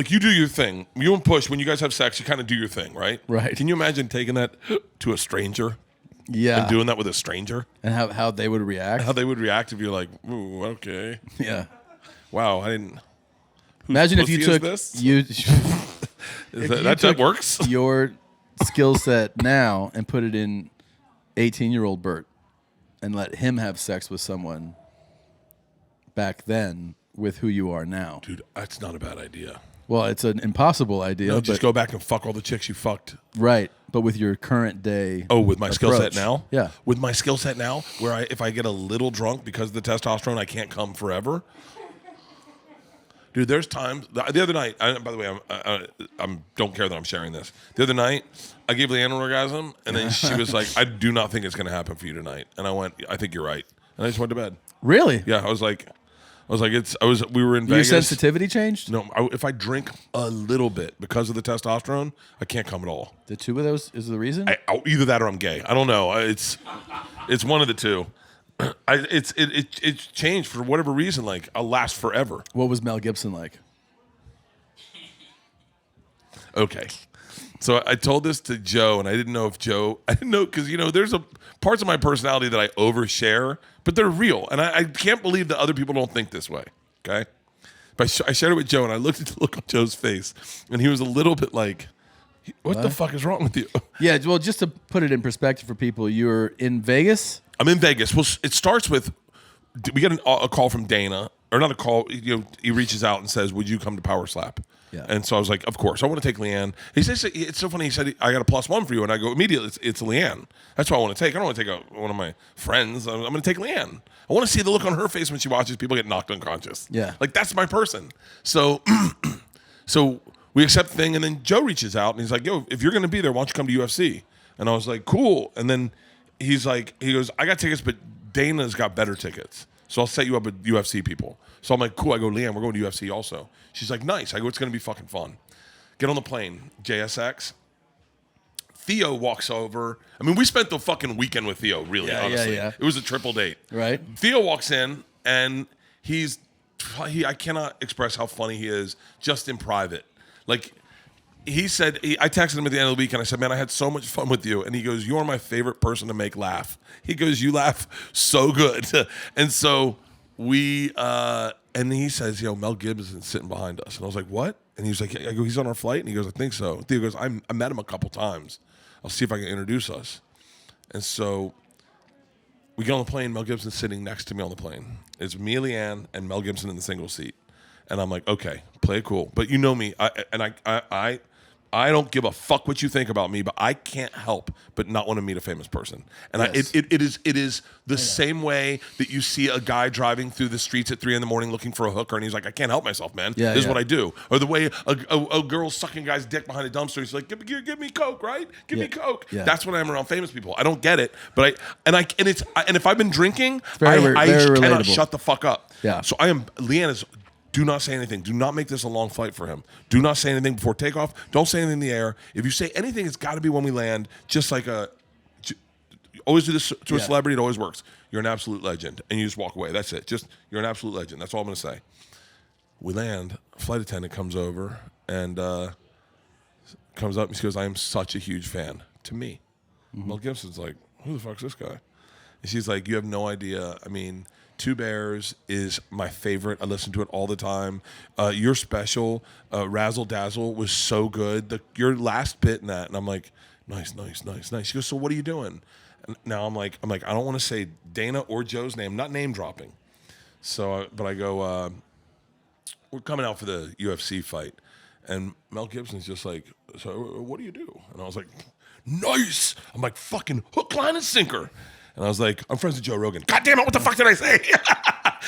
you do your thing. You and Push, when you guys have sex, you kind of do your thing, right? Right. Can you imagine taking that to a stranger Yeah. and doing that with a stranger? And how they would react? How they would react if you're like, ooh, okay, Yeah. wow, I didn't. Imagine if you pussy is took this? you. Is if that, you that took works? your skill set now and put it in 18-year-old Bert and let him have sex with someone back then with who you are now. Dude, that's not a bad idea. Well, it's an impossible idea, No, but just go back and fuck all the chicks you fucked. right. But with your current day. Oh, with my skill set approach. now? Yeah. With my skill set now, where if I get a little drunk because of the testosterone, I can't come forever. Dude, there's times. The other night, by the way, I don't care that I'm sharing this. The other night, I gave Leanne an orgasm, and then she was like, "I do not think it's going to happen for you tonight." And I went, "I think you're right," and I just went to bed. Really? Yeah, I was like, we were in Your Vegas. sensitivity changed? No, if I drink a little bit because of the testosterone, I can't come at all. The two of those is the reason? Either that or I'm gay. I don't know. It's one of the two. It's changed for whatever reason. Like I'll last forever. What was Mel Gibson like? Okay, so I told this to Joe, and I didn't know because there's parts of my personality that I overshare, but they're real, and I can't believe that other people don't think this way. Okay, but I shared it with Joe, and I looked at the look on Joe's face, and he was a little bit like, "What the fuck is wrong with you?" Yeah, well, just to put it in perspective for people, you're in Vegas? I'm in Vegas. Well, it starts with we get a call from Dana, or not a call. He reaches out and says, "Would you come to Power Slap?" Yeah. And so I was like, "Of course, I want to take Leanne." He says, "It's so funny." He said, "I got a +1 for you," and I go immediately, "It's Leanne. That's what I want to take. I don't want to take one of my friends. I'm going to take Leanne. I want to see the look on her face when she watches people get knocked unconscious. Yeah. Like that's my person." So, so we accept the thing, and then Joe reaches out and he's like, "Yo, if you're going to be there, why don't you come to UFC?" And I was like, "Cool." And then he goes, "I got tickets, but Dana's got better tickets. So I'll set you up with UFC people." So I'm like, "Cool." I go, "Leanne, we're going to UFC also." She's like, "Nice." I go, "It's going to be fucking fun." Get on the plane, JSX. Theo walks over. I mean, we spent the fucking weekend with Theo, really, honestly. yeah. It was a triple date. Right. Theo walks in, and I cannot express how funny he is just in private. Like, he said, I texted him at the end of the week, and I said, "Man, I had so much fun with you." And he goes, "You are my favorite person to make laugh." He goes, "You laugh so good." And so and he says, Mel Gibson's sitting behind us. And I was like, "What?" And he was like, I go, "He's on our flight?" And he goes, "I think so." Theo goes, I met him a couple times. I'll see if I can introduce us. And so we get on the plane. Mel Gibson's sitting next to me on the plane. It's me, Leanne, and Mel Gibson in the single seat. And I'm like, "Okay, play it cool." But you know me, I don't give a fuck what you think about me, but I can't help but not want to meet a famous person. And Yes. it is the same way that you see a guy driving through the streets at 3 a.m. looking for a hooker, and he's like, "I can't help myself, man. Yeah, this is yeah. what I do." Or the way a girl's sucking a guy's dick behind a dumpster, he's like, give me Coke, right? Give me Coke. Yeah. That's what I am around famous people. I don't get it, but and if I've been drinking, very I very cannot relatable. shut the fuck up. Yeah. So Leanne is. Do not say anything. Do not make this a long flight for him. Do not say anything before takeoff. Don't say anything in the air. If you say anything, it's got to be when we land. Just like always do this to a celebrity. It always works. You're an absolute legend, and you just walk away. That's it. Just you're an absolute legend. That's all I'm going to say. We land. Flight attendant comes over and comes up and she goes, "I am such a huge fan." To me, Mel Gibson's like, "Who the fuck's this guy?" And she's like, "You have no idea. I mean, Two Bears is my favorite. I listen to it all the time. Your special, Razzle Dazzle, was so good. Your last bit in that." And I'm like, nice. She goes, "So what are you doing?" And now I'm like, I don't want to say Dana or Joe's name, not name dropping. So, but I go, we're coming out for the UFC fight, and Mel Gibson's just like, so what do you do? And I was like, nice. I'm like, fucking hook, line, and sinker. And I was like, I'm friends with Joe Rogan. God damn it, what the fuck did I say?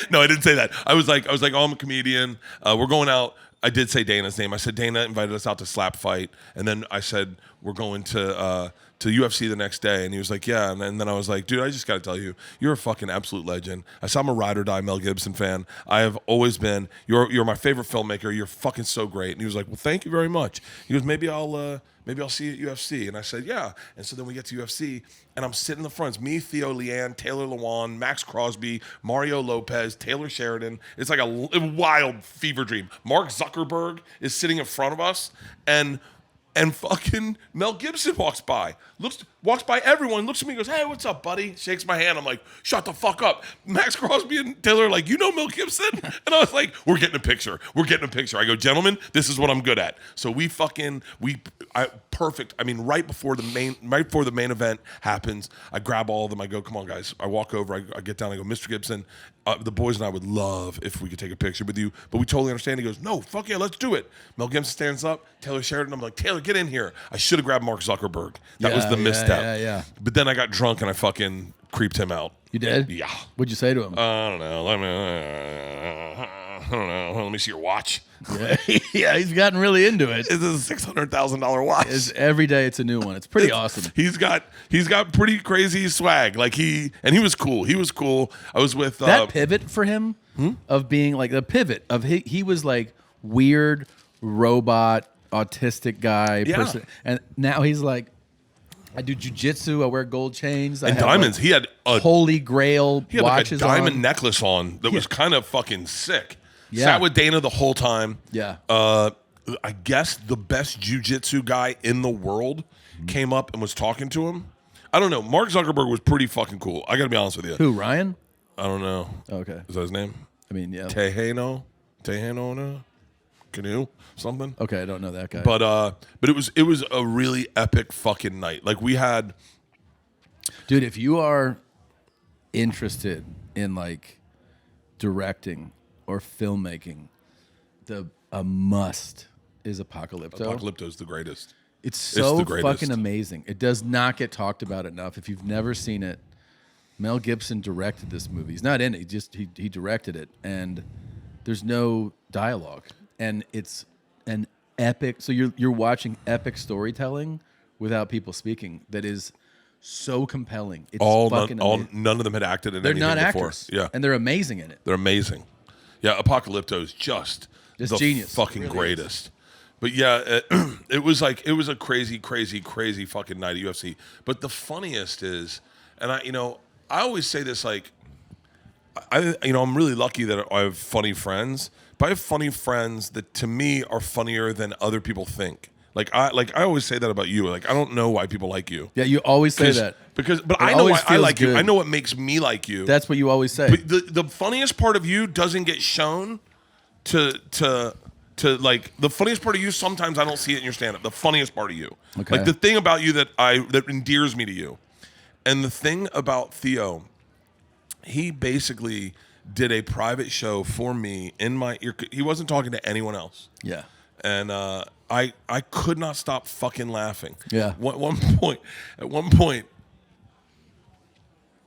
No, I didn't say that. I was like, oh, I'm a comedian. We're going out. I did say Dana's name. I said Dana invited us out to slap fight, and then I said we're going to UFC the next day, and he was like, yeah. And then I was like, dude, I just got to tell you, you're a fucking absolute legend. I saw I'm a ride or die Mel Gibson fan. I have always been. You're my favorite filmmaker. You're fucking so great. And he was like, well, thank you very much. He goes, maybe I'll see you at UFC. And I said, yeah. And so then we get to UFC, and I'm sitting in the front. It's me, Theo, Leanne, Taylor Lewan, Max Crosby, Mario Lopez, Taylor Sheridan. It's like a wild fever dream. Mark Zuckerberg is sitting in front of us, and fucking Mel Gibson walks by everyone, looks at me, goes, hey, what's up, buddy? Shakes my hand. I'm like, shut the fuck up. Max Crosby and Taylor are like, you know Mel Gibson? And I was like, we're getting a picture. I go, gentlemen, this is what I'm good at. So perfect. I mean, right before the main event happens, I grab all of them. I go, come on, guys. I walk over. I get down. I go, Mr. Gibson, the boys and I would love if we could take a picture with you, but we totally understand. He goes, no, fuck yeah, let's do it. Mel Gibson stands up. Taylor Sheridan. I'm like, Taylor, get in here. I should have grabbed Mark Zuckerberg. That was the misstep. Yeah. But then I got drunk and I fucking creeped him out. You did? Yeah. What'd you say to him? I don't know. Let me see your watch. Yeah, he's gotten really into it. This is a $600,000 watch. Every day it's a new one. It's pretty awesome. He's got pretty crazy swag. Like he was cool. I was with that pivot for him of being like the pivot of he was like weird robot autistic guy person, and now he's like, I do jujitsu. I wear gold chains and diamonds. He had a holy grail he had watches like a diamond on. necklace on that was kind of fucking sick. Yeah. Sat with Dana the whole time. Yeah. I guess the best jiu-jitsu guy in the world came up and was talking to him. I don't know. Mark Zuckerberg was pretty fucking cool. I got to be honest with you. Who, Ryan? I don't know. Okay. Is that his name? I mean, yeah. Tehano Canoe something. Okay, I don't know that guy. But it was a really epic fucking night. Like we had, dude, if you are interested in like directing or filmmaking, a must is Apocalypto. Apocalypto's the greatest. It's so the greatest. fucking amazing. It does not get talked about enough. If you've never seen it, Mel Gibson directed this movie. He's not in it. He directed it, and there's no dialogue, and it's an epic. So you're watching epic storytelling without people speaking. That is so compelling. It's amazing. None of them had acted in They're anything not before. actors. Yeah, and they're amazing in it. they're amazing. Yeah, Apocalypto is just the genius. fucking It really greatest. But yeah, it was a crazy fucking night at UFC. But the funniest is, and I always say this, like, I'm really lucky that I have funny friends, but I have funny friends that to me are funnier than other people think. I always say that about you. Like, I don't know why people like you. Yeah, you always say that. But I know why I like you. I know what makes me like you. That's what you always say. But the funniest part of you doesn't get shown to like the funniest part of you. Sometimes I don't see it in your stand-up. The funniest part of you, Okay. like the thing about you that endears me to you, and the thing about Theo, he basically did a private show for me in my ear. He wasn't talking to anyone else. Yeah. And I could not stop fucking laughing. Yeah. At one point,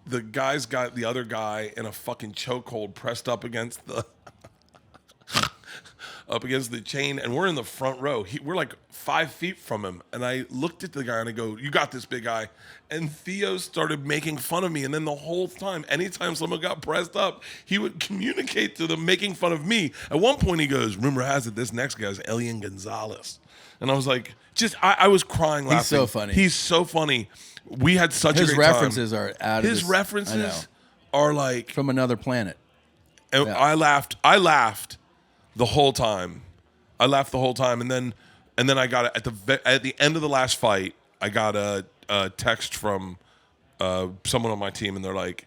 the guy's got the other guy in a fucking chokehold pressed up against the chain, and we're in the front row. We're like 5 feet from him, and I looked at the guy and I go, "You got this, big guy." And Theo started making fun of me, and then the whole time, anytime someone got pressed up, he would communicate to them making fun of me. At one point, he goes, "Rumor has it this next guy's Elian Gonzalez," and I was like, I was crying laughing. He's so funny. He's so funny. We had such a His great time. references are out of His this, references are like, from another planet. and Yeah. I laughed the whole time. And then I got at the end of the last fight, I got a text from someone on my team, and they're like,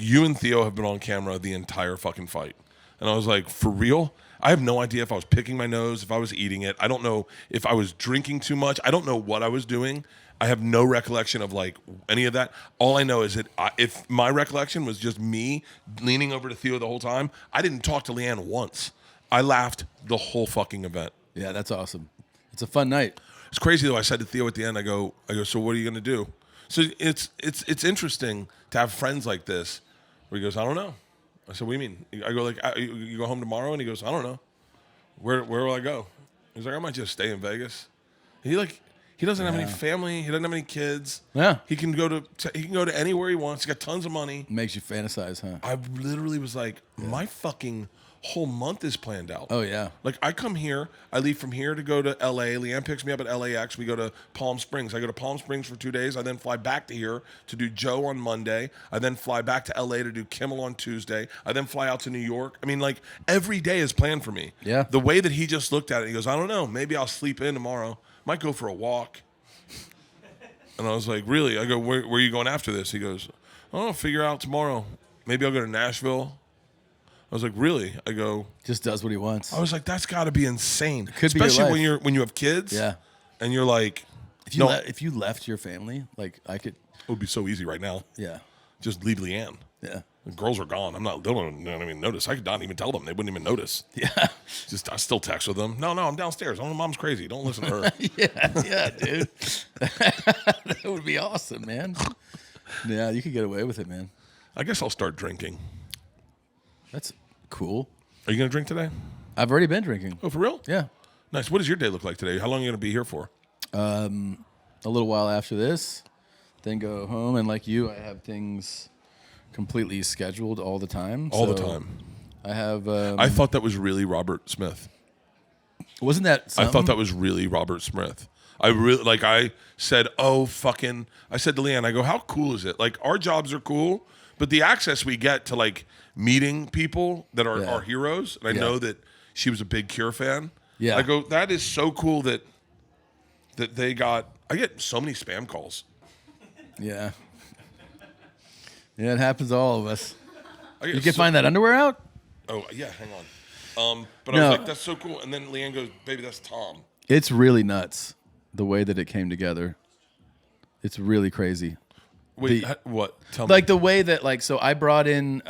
"You and Theo have been on camera the entire fucking fight," and I was like, "For real?" I have no idea if I was picking my nose, if I was eating it. I don't know if I was drinking too much. I don't know what I was doing. I have no recollection of like any of that. All I know is that if my recollection was just me leaning over to Theo the whole time, I didn't talk to Leanne once. I laughed the whole fucking event. Yeah, that's awesome. It's a fun night. It's crazy though. I said to Theo at the end, I go, so what are you gonna do? So it's interesting to have friends like this where he goes, I don't know. I said, what do you mean? I go like, you go home tomorrow, and he goes, I don't know. Where will I go? He's like, I might just stay in Vegas. And he doesn't have any family. He doesn't have any kids. Yeah. He can go to anywhere he wants. He's got tons of money. Makes you fantasize, huh? I literally was like, my fucking whole month is planned out. Oh, yeah. Like, I come here, I leave from here to go to LA. Leanne picks me up at LAX. We go to Palm Springs. I go to Palm Springs for 2 days. I then fly back to here to do Joe on Monday. I then fly back to LA to do Kimmel on Tuesday. I then fly out to New York. I mean, like, every day is planned for me. Yeah. The way that he just looked at it, he goes, I don't know. Maybe I'll sleep in tomorrow. Might go for a walk. And I was like, really? I go, where are you going after this? He goes, I'll figure out tomorrow. Maybe I'll go to Nashville. I was like, really? I go, Just does what he wants. I was like, that's got to be insane. Could be your Especially life. when you have kids. Yeah. And you're like, If you left your family, like I could, it would be so easy right now. yeah, Just leave Leanne. yeah, The girls are gone. They don't even notice. I could not even tell them. They wouldn't even notice. yeah, Just I still text with them. No, I'm downstairs. Oh, mom's crazy. Don't listen to her. yeah, dude. That would be awesome, man. Yeah, you could get away with it, man. I guess I'll start drinking. That's cool. Are you gonna drink today? I've already been drinking. Oh, for real? Yeah, Nice. What does your day look like today? How long are you gonna be here for? a little while after this, then go home, and like you, I have things completely scheduled all the time. All the So time. I have. I thought that was really Robert Smith. Wasn't that? I thought that was really Robert Smith. I said, I said to Leanne, I go, how cool is it? Like, our jobs are cool, but the access we get to like meeting people that are our heroes, and I know that she was a big Cure fan. Yeah. I go, that is so cool that they got. I get so many spam calls. Yeah. Yeah, it happens to all of us. I get You can find that underwear out? Oh yeah, hang on. But I No. was like, that's so cool. And then Leanne goes, baby, that's Tom. It's really nuts the way that it came together. It's really crazy. Wait, The- what? Tell me. Like the way that so I brought in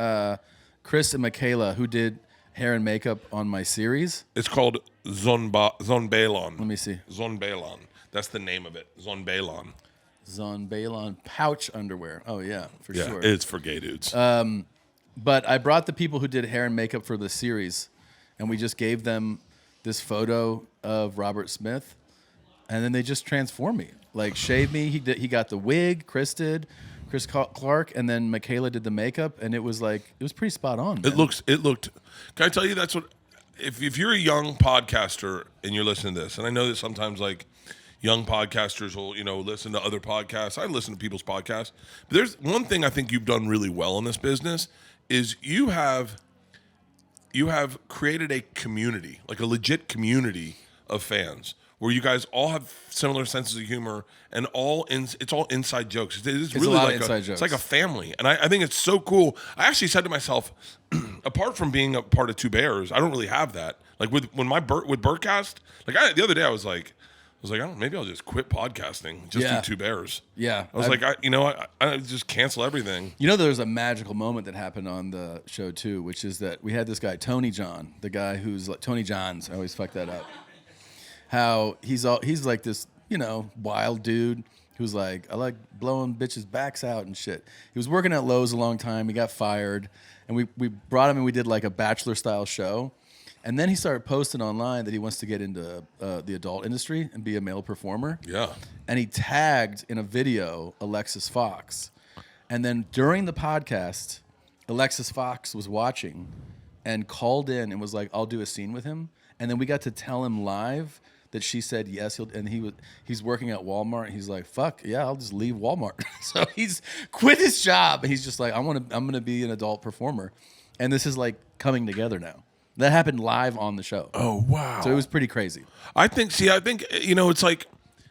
Chris and Michaela, who did hair and makeup on my series. It's called Zonbalon. Let me see. Zonbalon. That's the name of it. Zonbalon. Zonbalon pouch underwear. Oh yeah, for Yeah, sure. it's for gay dudes. But I brought the people who did hair and makeup for the series, and we just gave them this photo of Robert Smith, and then they just transformed me. Like shaved me. He got the wig. Chris Clark, and then Michaela did the makeup, and it was pretty spot on. It man. looked. Can I tell you that's what? If you're a young podcaster and you're listening to this, and I know that sometimes like young podcasters will listen to other podcasts. I listen to people's podcasts. But there's one thing I think you've done really well in this business is you have created a community, like a legit community of fans, where you guys all have similar senses of humor and it's all inside jokes. It's really a lot like of inside it's jokes. like a family, and I think it's so cool. I actually said to myself, apart from being a part of Two Bears, I don't really have that. Like with Bertcast, like the other day I was like, I don't know, maybe I'll just quit podcasting, just Yeah. do Two Bears. Yeah. I was I just cancel everything. There's a magical moment that happened on the show too, which is that we had this guy Tony John, the guy who's like Tony Johns. I always fuck that up. How he's like this, wild dude who's like, I like blowing bitches' backs out and shit. He was working at Lowe's a long time. He got fired, and we brought him and we did like a Bachelor style show. And then he started posting online that he wants to get into the adult industry and be a male performer. Yeah. And he tagged in a video Alexis Fox. And then during the podcast, Alexis Fox was watching and called in and was like, I'll do a scene with him. And then we got to tell him live that she said yes. He's working at Walmart. And he's like, fuck, yeah, I'll just leave Walmart. So he's quit his job. And he's just like, I'm going to be an adult performer. And this is like coming together now. That happened live on the show. Oh wow! So it was pretty crazy. I think it's like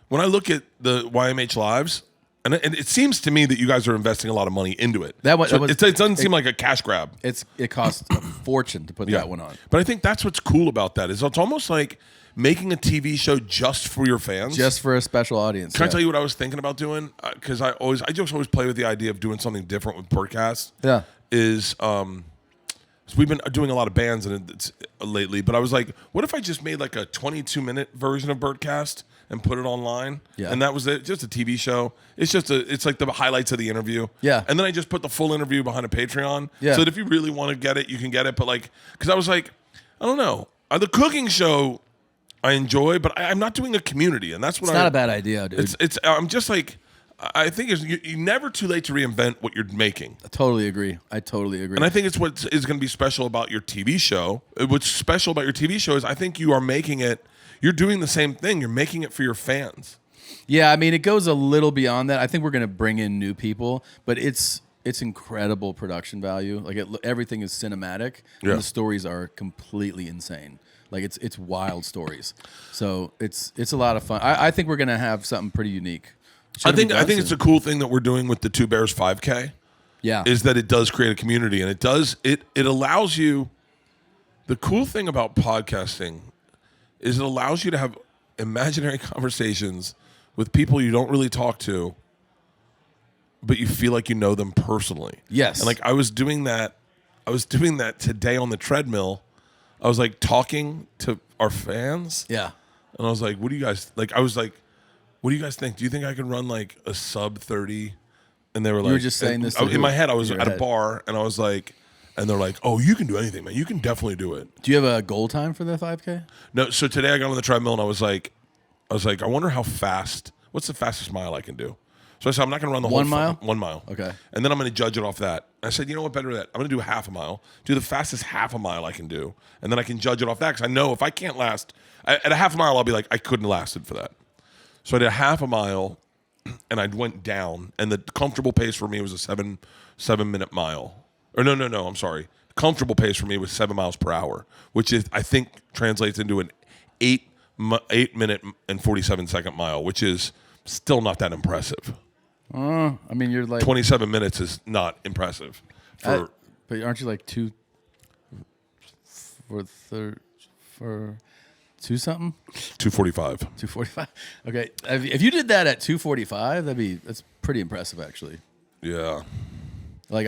when I look at the YMH Lives, and it seems to me that you guys are investing a lot of money into it. It doesn't seem like a cash grab. It costs a fortune to put that one on. But I think that's what's cool about that is it's almost like making a TV show just for your fans, Just for a special audience. Can I tell you what I was thinking about doing? Because I just always play with the idea of doing something different with Bertcast. Yeah. Is So we've been doing a lot of bands and it's lately, but I was like, what if I just made like a 22-minute version of Bertcast and put it online? Yeah. And that was it, just a TV show. It's like the highlights of the interview. Yeah. And then I just put the full interview behind a Patreon. Yeah. So that if you really want to get it, you can get it. But like, because I was like, I don't know. The cooking show I enjoy, but I'm not doing a community, and that's what It's not a bad idea, dude. It's I'm just like, I think you're never too late to reinvent what you're making. I totally agree. And I think it's what is going to be special about your TV show. What's special about your TV show is I think you are making it, you're doing the same thing. You're making it for your fans. Yeah, I mean, it goes a little beyond that. I think we're going to bring in new people, but it's incredible production value. Like everything is cinematic, Yeah. and the stories are completely insane. Like it's wild stories. So it's a lot of fun. I think we're going to have something pretty unique. I think it's a cool thing that we're doing with the Two Bears 5K. Yeah. Is that it does create a community, and it allows you. The cool thing about podcasting is it allows you to have imaginary conversations with people you don't really talk to, but you feel like you know them personally. Yes. And like I was doing that today on the treadmill. I was like talking to our fans. Yeah. And I was like, what do you guys like? I was like, what do you guys think? Do you think I could run like a sub 30? And they were like, were just saying this to in my head, I was in your at a head. bar and I was like, and they're like, oh, you can do anything, man. You can definitely do it. Do you have a goal time for the 5K? No, so today I got on the treadmill and I was like, I wonder how fast, what's the fastest mile I can do? So I said, I'm not going to run the 1 whole mile? 1 mile. Okay. And then I'm going to judge it off that. I said, you know what, better than that. I'm going to do half a mile, do the fastest half a mile I can do. And then I can judge it off that because I know if I can't last, at a half a mile, I'll be like, I couldn't last it for that. So I did a half a mile and I went down. And the comfortable pace for me was a 7-minute mile. Or no, I'm sorry. Comfortable pace for me was 7 miles per hour, which is, I think, translates into an 8-minute and 47-second mile, which is still not that impressive. I mean, you're like 27 minutes is not impressive. but aren't you like two something? 2:45. 2:45. Okay, if you did that at 2:45, that's pretty impressive, actually. Yeah. Like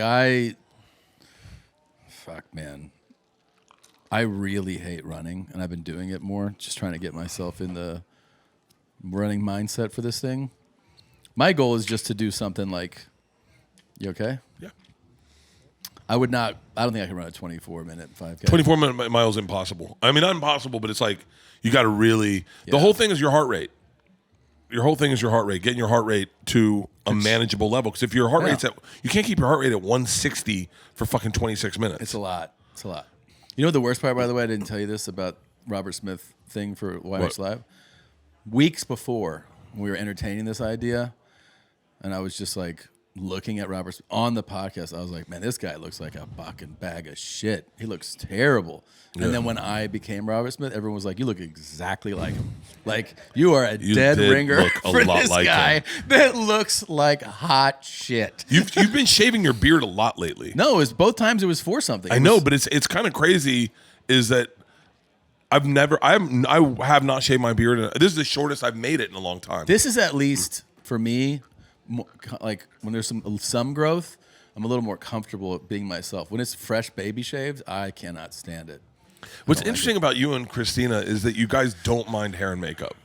fuck, man. I really hate running, and I've been doing it more, just trying to get myself in the running mindset for this thing. My goal is just to do something like, you okay? Yeah. I don't think I can run a 24-minute 5K. 24-minute miles impossible. I mean, not impossible, but it's like you got to really. Yeah. The whole thing is your heart rate. Your whole thing is your heart rate. Getting your heart rate to a manageable level. Because if your heart rate's you can't keep your heart rate at 160 for fucking 26 minutes. It's a lot. You know what the worst part, by the way, I didn't tell you this about Robert Smith thing for YMH Live. Weeks before we were entertaining this idea, and I was just like looking at Robert Smith on the podcast. I was like, man, this guy looks like a fucking bag of shit. He looks terrible. Yeah. And then when I became Robert Smith, everyone was like, you look exactly like him. Like, you are a You dead did ringer look a for lot this like guy him. that looks like hot shit. You've been shaving your beard a lot lately. No, both times it was for something. I know, but it's kind of crazy. Is that I have not shaved my beard. This is the shortest I've made it in a long time. This is at least for me, like when there's some growth, I'm a little more comfortable being myself. When it's fresh baby shaved, I cannot stand it. What's interesting about you and Christina is that you guys don't mind hair and makeup.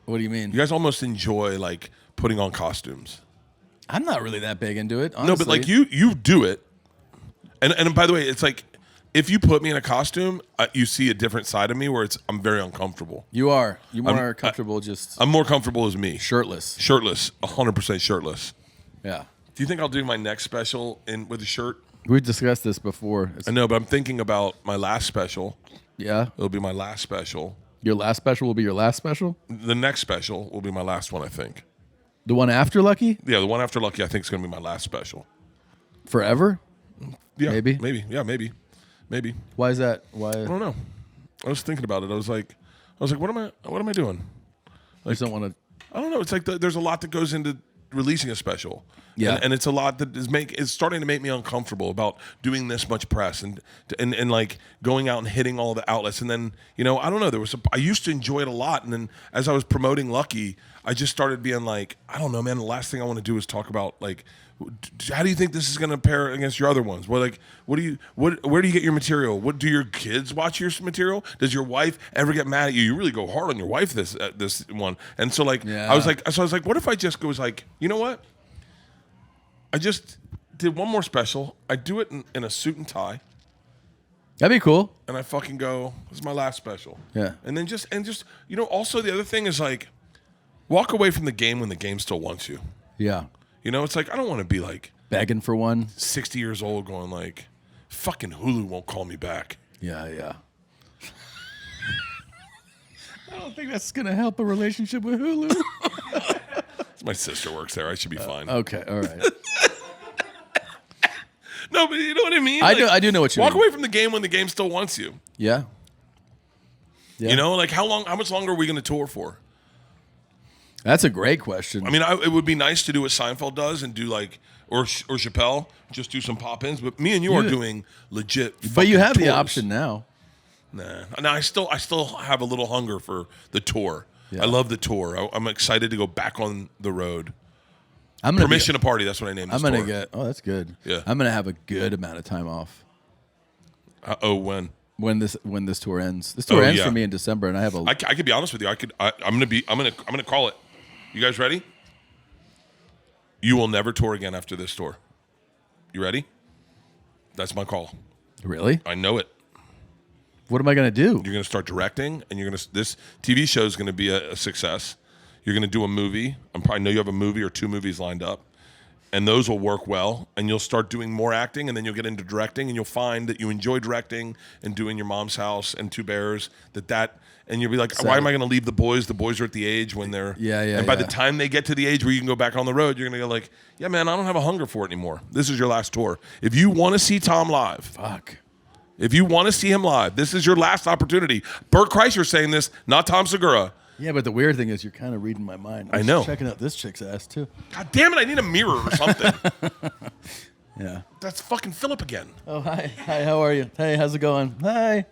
What do you mean? You guys almost enjoy like putting on costumes. I'm not really that big into it, honestly. No, but like you do it. And by the way, it's like if you put me in a costume, you see a different side of me where I'm very uncomfortable. You are. You're more comfortable just I'm more comfortable as me. shirtless. Shirtless, 100% shirtless. Yeah. Do you think I'll do my next special with a shirt? We discussed this before. I know, but I'm thinking about my last special. Yeah. It'll be my last special. Your last special will be your last special? The next special will be my last one, I think. The one after Lucky? Yeah, the one after Lucky, I think is going to be my last special. Forever? Yeah, Maybe? Maybe. Yeah, maybe. Why is that? Why? I don't know. I was thinking about it. I was like, what am I doing? I just don't want to. I don't know. It's like there's a lot that goes into releasing a special. Yeah. And it's a lot that is starting to make me uncomfortable about doing this much press and like going out and hitting all the outlets. And then, I don't know, I used to enjoy it a lot. And then as I was promoting Lucky, I just started being like, I don't know, man, the last thing I want to do is talk about like How do you think this is going to pair against your other ones? Where do you get your material? What do your kids watch your material? Does your wife ever get mad at you? You really go hard on your wife this one. And so I was like, what if I just goes like, you know what? I just did one more special. I do it in a suit and tie. That'd be cool. And I fucking go, this is my last special. Yeah. And then just also the other thing is like, walk away from the game when the game still wants you. Yeah. It's like, I don't want to be like Begging for one. 60 years old going like, fucking Hulu won't call me back. Yeah. I don't think that's gonna help a relationship with Hulu. My sister works there. I should be fine. Okay, all right. No, but you know what I mean? I do know what you walk mean. away from the game when the game still wants you. Yeah. Like how much longer are we going to tour for? That's a great question. I mean, it would be nice to do what Seinfeld does and do like, or Chappelle, just do some pop-ins. But me and you are doing legit. But you have tours. the option now. Nah, I still have a little hunger for the tour. Yeah. I love the tour. I'm excited to go back on the road. I'm gonna Permission to Party. That's what I named this I'm gonna tour. get. Oh, that's good. Yeah. I'm gonna have a good amount of time off When? when this tour ends. This tour ends yeah. for me in December, and I have a. I could be honest with you. I'm gonna call it. You guys ready? You will never tour again after this tour. You ready? That's my call. Really? I know it. What am I gonna do? You're gonna start directing, and this TV show is gonna be a success. You're gonna do a movie. I know you have a movie or 2 movies lined up, and those will work well. And you'll start doing more acting, and then you'll get into directing, and you'll find that you enjoy directing and doing Your Mom's House and Two Bears. And you'll be like, why am I going to leave the boys? The boys are at the age when they're... Yeah. And by the time they get to the age where you can go back on the road, you're going to go like, yeah, man, I don't have a hunger for it anymore. This is your last tour. If you want to see Tom live... Fuck. If you want to see him live, this is your last opportunity. Bert Kreischer saying this, not Tom Segura. Yeah, but the weird thing is you're kind of reading my mind. I know. Checking out this chick's ass, too. God damn it, I need a mirror or something. Yeah. That's fucking Philip again. Oh, hi. Hi, how are you? Hey, how's it going? Hi.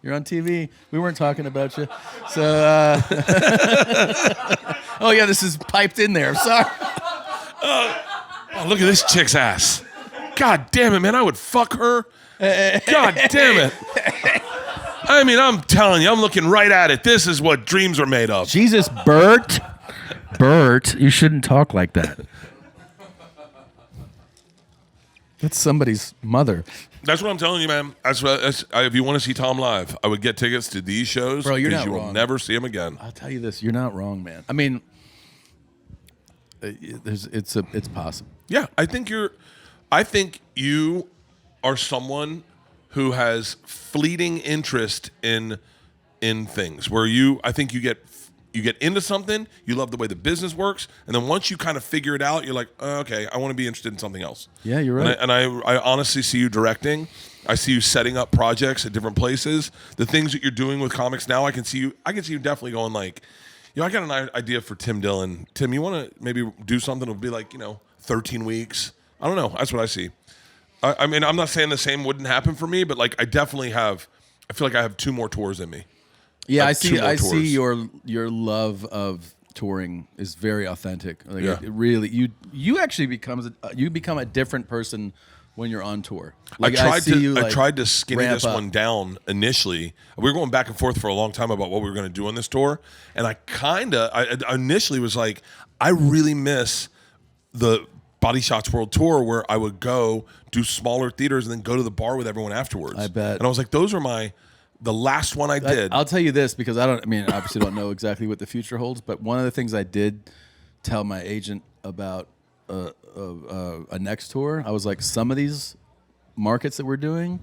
You're on TV. We weren't talking about you. So, oh, yeah, this is piped in there. Sorry. Oh, look at this chick's ass. God damn it, man, I would fuck her. God damn it. I mean, I'm telling you, I'm looking right at it. This is what dreams are made of. Jesus, Bert. Bert, you shouldn't talk like that. That's somebody's mother. That's what I'm telling you, man. If you want to see Tom live, I would get tickets to these shows. Bro, you're because not you will wrong. never see him again. I'll tell you this. You're not wrong, man. I mean, it's possible. Yeah, I think you are someone who has fleeting interest in things where I think you get into something, you love the way the business works, and then once you kind of figure it out, you're like, okay, I want to be interested in something else. Yeah, you're right. And I honestly see you directing. I see you setting up projects at different places. The things that you're doing with comics now, I can see you definitely going like, I got an idea for Tim Dillon. Tim, you want to maybe do something that'll be like, 13 weeks? I don't know. That's what I see. I mean, I'm not saying the same wouldn't happen for me, but like I definitely have. I feel like I have 2 more tours in me. Yeah, Like 2 more I see tours. your love of touring is very authentic. Like Yeah. it really you actually become a different person when you're on tour. Like I like, tried to skinny ramp this up. one down initially. We were going back and forth for a long time about what we were going to do on this tour, and I initially was like, I really miss the Body Shots World Tour where I would go do smaller theaters and then go to the bar with everyone afterwards. I bet. And I was like, those are the last one I did. I'll tell you this because obviously don't know exactly what the future holds, but one of the things I did tell my agent about a next tour, I was like, some of these markets that we're doing,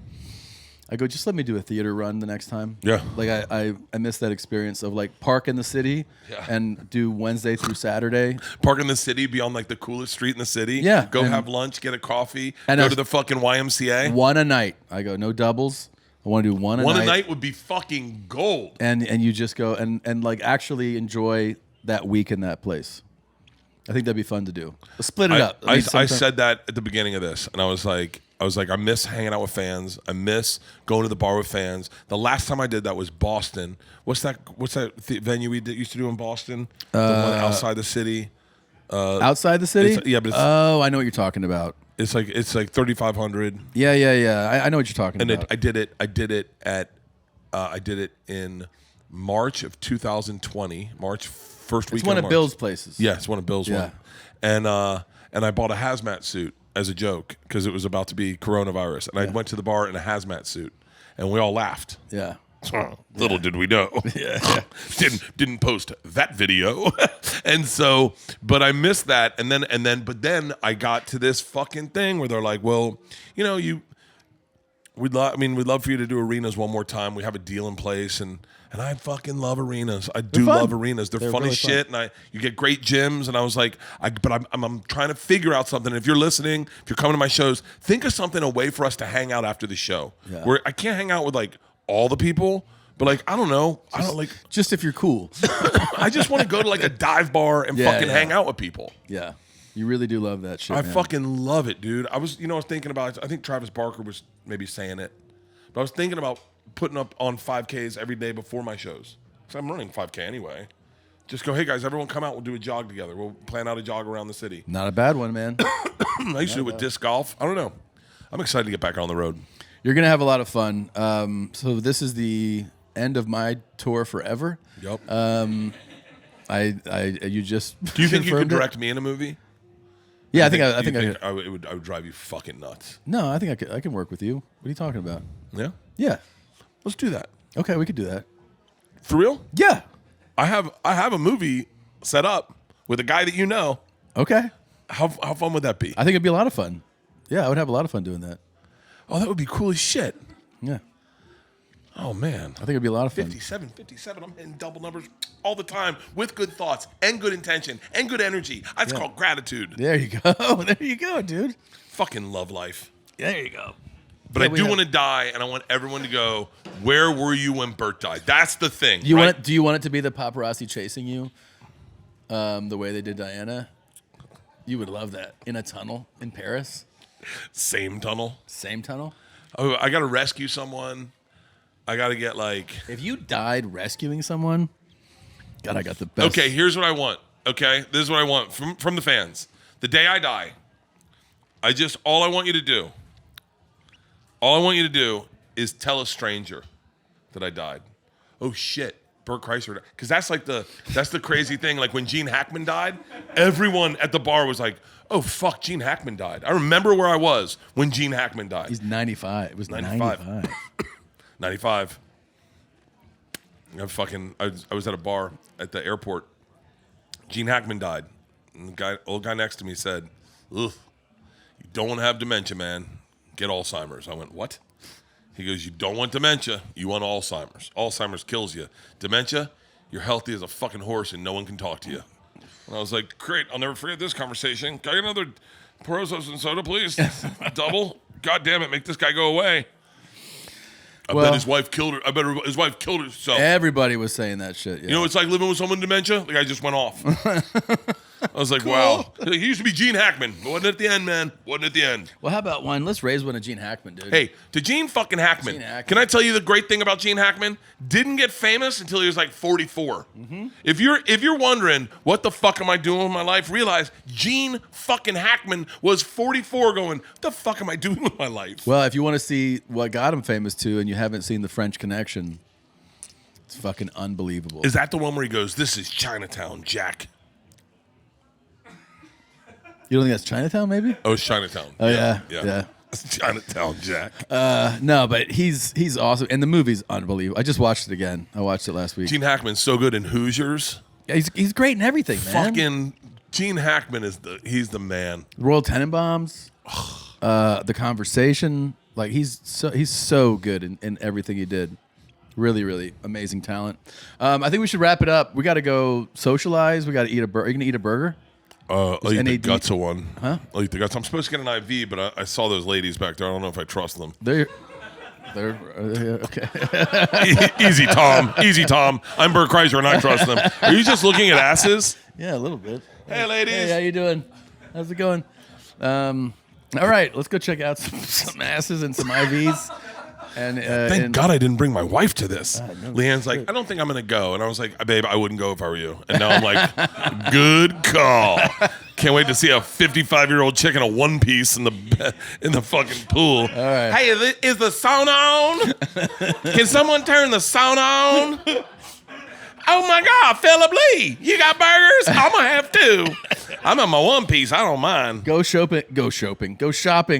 I go, just let me do a theater run the next time. Yeah. Like I miss that experience of like park in the city and do Wednesday through Saturday. Park in the city, be on like the coolest street in the city. Yeah, Go and- have lunch, get a coffee, And go I- to the fucking YMCA. One a night. I go, no doubles. I want to do one a One night. a night would be fucking gold. And you just go and like actually enjoy that week in that place. I think that'd be fun to do. Split it up. I sometime- said that at the beginning of this, and I was like, I miss hanging out with fans. I miss going to the bar with fans. The last time I did that was Boston. What's that venue we used to do in Boston? The one outside the city. Outside the city? yeah, but it's, I know what you're talking about. it's like 3,500. Yeah. I know what you're talking And about. I did it in March of 2020. March first week. It's one of Bill's places. Yeah, it's one of Bill's Yeah. one. And I bought a hazmat suit as a joke because it was about to be coronavirus, and I went to the bar in a hazmat suit, and we all laughed. Yeah. Little did we know. Didn't post that video. And so, but I missed that. And then I got to this fucking thing where they're like, well, you know, we'd love for you to do arenas one more time. We have a deal in place, and I fucking love arenas. I do fun. love arenas. They're funny really shit, and you get great gyms. And I was like, I'm trying to figure out something. If you're listening, if you're coming to my shows, think of something, a way for us to hang out after the show. Yeah. Where I can't hang out with like all the people, but like I don't know, I don't like. Just if you're cool. I just want to go to like a dive bar and fucking hang out with people. Yeah. You really do love that shit. I man. fucking love it, dude. I was thinking about. I think Travis Barker was maybe saying it, but I was thinking about putting up on 5Ks every day before my shows. So I'm running 5K anyway. Just go, hey guys, everyone come out. We'll do a jog together. We'll plan out a jog around the city. Not a bad one, man. I used to do it with disc golf. I don't know. I'm excited to get back on the road. You're gonna have a lot of fun. So this is the end of my tour forever. Yep. You just Do you think you could confirmed it? direct me in a movie? Yeah, I You think I could. I would drive you fucking nuts. No, I think I can work with you. What are you talking about? Yeah. Yeah. Let's do that. Okay, we could do that. For real? Yeah. I have a movie set up with a guy that you know. Okay. How fun would that be? I think it'd be a lot of fun. Yeah, I would have a lot of fun doing that. Oh, that would be cool as shit. Yeah. Oh man. I think it'd be a lot of fun. 57. I'm hitting double numbers all the time with good thoughts and good intention and good energy. That's called gratitude. There you go. There you go, dude. Fucking love life. There you go. But Yeah, I do want to die, and I want everyone to go, where were you when Bert died? That's the thing. Do you right? want it? Do you want it to be the paparazzi chasing you, the way they did Diana? You would love that in a tunnel in Paris. Same tunnel. Same tunnel. Oh, I got to rescue someone. I got to get like. If you died rescuing someone, God, I got the best. Okay, here's what I want. Okay, this is what I want from the fans. The day I die, all I want you to do is tell a stranger that I died. Oh shit, Bert Kreischer died. Because that's the crazy thing. Like when Gene Hackman died, everyone at the bar was like, "Oh fuck, Gene Hackman died." I remember where I was when Gene Hackman died. He's 95. It was 95. 95. 95. I was at a bar at the airport. Gene Hackman died. And the old guy next to me said, "Ugh, you don't want to have dementia, man. Get Alzheimer's." I went, "What?" He goes, "You don't want dementia. You want Alzheimer's. Alzheimer's kills you. Dementia, you're healthy as a fucking horse and no one can talk to you." And I was like, "Great, I'll never forget this conversation. Can I get another Porozos and soda, please? Double? God damn it, make this guy go away." I bet his wife killed her. I bet his wife killed herself. Everybody was saying that shit. Yeah. You know, it's like living with someone with dementia. The guy just went off. I was like, wow. He used to be Gene Hackman. Wasn't at the end, man. Wasn't at the end. Well, how about one? Let's raise one to Gene Hackman, dude. Hey, to Gene fucking Hackman. Gene Hackman. Can I tell you the great thing about Gene Hackman? Didn't get famous until he was like 44. Mm-hmm. If you're wondering what the fuck am I doing with my life, realize Gene fucking Hackman was 44 going, what the fuck am I doing with my life? Well, if you want to see what got him famous too, and you haven't seen The French Connection, it's fucking unbelievable. Is that the one where he goes, "This is Chinatown, Jack"? You don't think that's Chinatown, maybe? Oh, it's Chinatown. Oh yeah. It's Chinatown, Jack. No, but he's awesome, and the movie's unbelievable. I just watched it again. I watched it last week. Gene Hackman's so good in Hoosiers. Yeah, he's great in everything, man. Fucking Gene Hackman he's the man. Royal Tenenbaums, The Conversation. Like he's so good in everything he did. Really, really amazing talent. I think we should wrap it up. We got to go socialize. We got to eat a burger. Are you gonna eat a burger? I'll eat the NAD guts of one. Huh? I'll eat the guts. I'm supposed to get an IV, but I saw those ladies back there. I don't know if I trust them. They're okay. Easy, Tom. Easy, Tom. I'm Bert Kreischer, and I trust them. Are you just looking at asses? Yeah, a little bit. Hey, ladies. Hey, how you doing? How's it going? All right, let's go check out some asses and some IVs. And Thank God I didn't bring my wife to this. Leanne's like, I don't think I'm going to go. And I was like, babe, I wouldn't go if I were you. And now I'm like, good call. Can't wait to see a 55-year-old chick in a one piece in the fucking pool. All right. Hey, is the sauna on? Can someone turn the sauna on? Oh my God, Philip Lee, you got burgers? I'm gonna have two. I'm in my one piece. I don't mind. Go shopping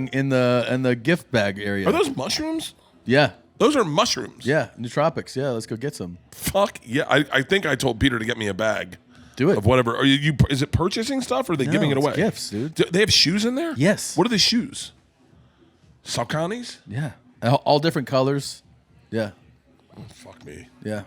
in the gift bag area. Are those mushrooms? Yeah. Those are mushrooms. Yeah, nootropics. Yeah, let's go get some. Fuck yeah! I think I told Peter to get me a bag. Do it. Of whatever. Are you? Is it purchasing stuff or are they giving it it's away? gifts, dude. Do they have shoes in there? Yes. What are the shoes? Saucony's? Yeah. All different colors. Yeah. Oh, fuck me. Yeah.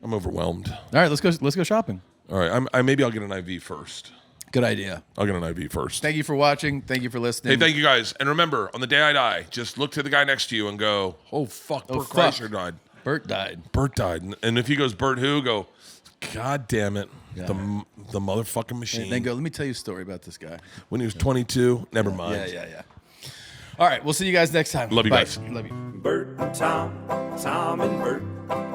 I'm overwhelmed. All right, let's go shopping. All right, maybe I'll get an IV first. Good idea. I'll get an IV first. Thank you for watching. Thank you for listening. Hey, thank you guys. And remember, on the day I die, just look to the guy next to you and go, oh, fuck, Bert fuck. Kreischer died. Bert died. Bert died. And if he goes, Bert who? Go, God damn it. Yeah. The motherfucking machine. And then go, let me tell you a story about this guy. When he was 22, never mind. Yeah. All right, we'll see you guys next time. Love you Bye. guys. Love you. Bert and Tom and Bert.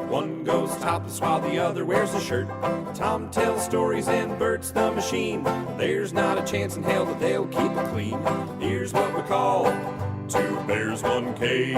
One goes topless while the other wears a shirt. Tom tells stories and Bert's the machine. There's not a chance in hell that they'll keep it clean. Here's what we call two bears, one cave.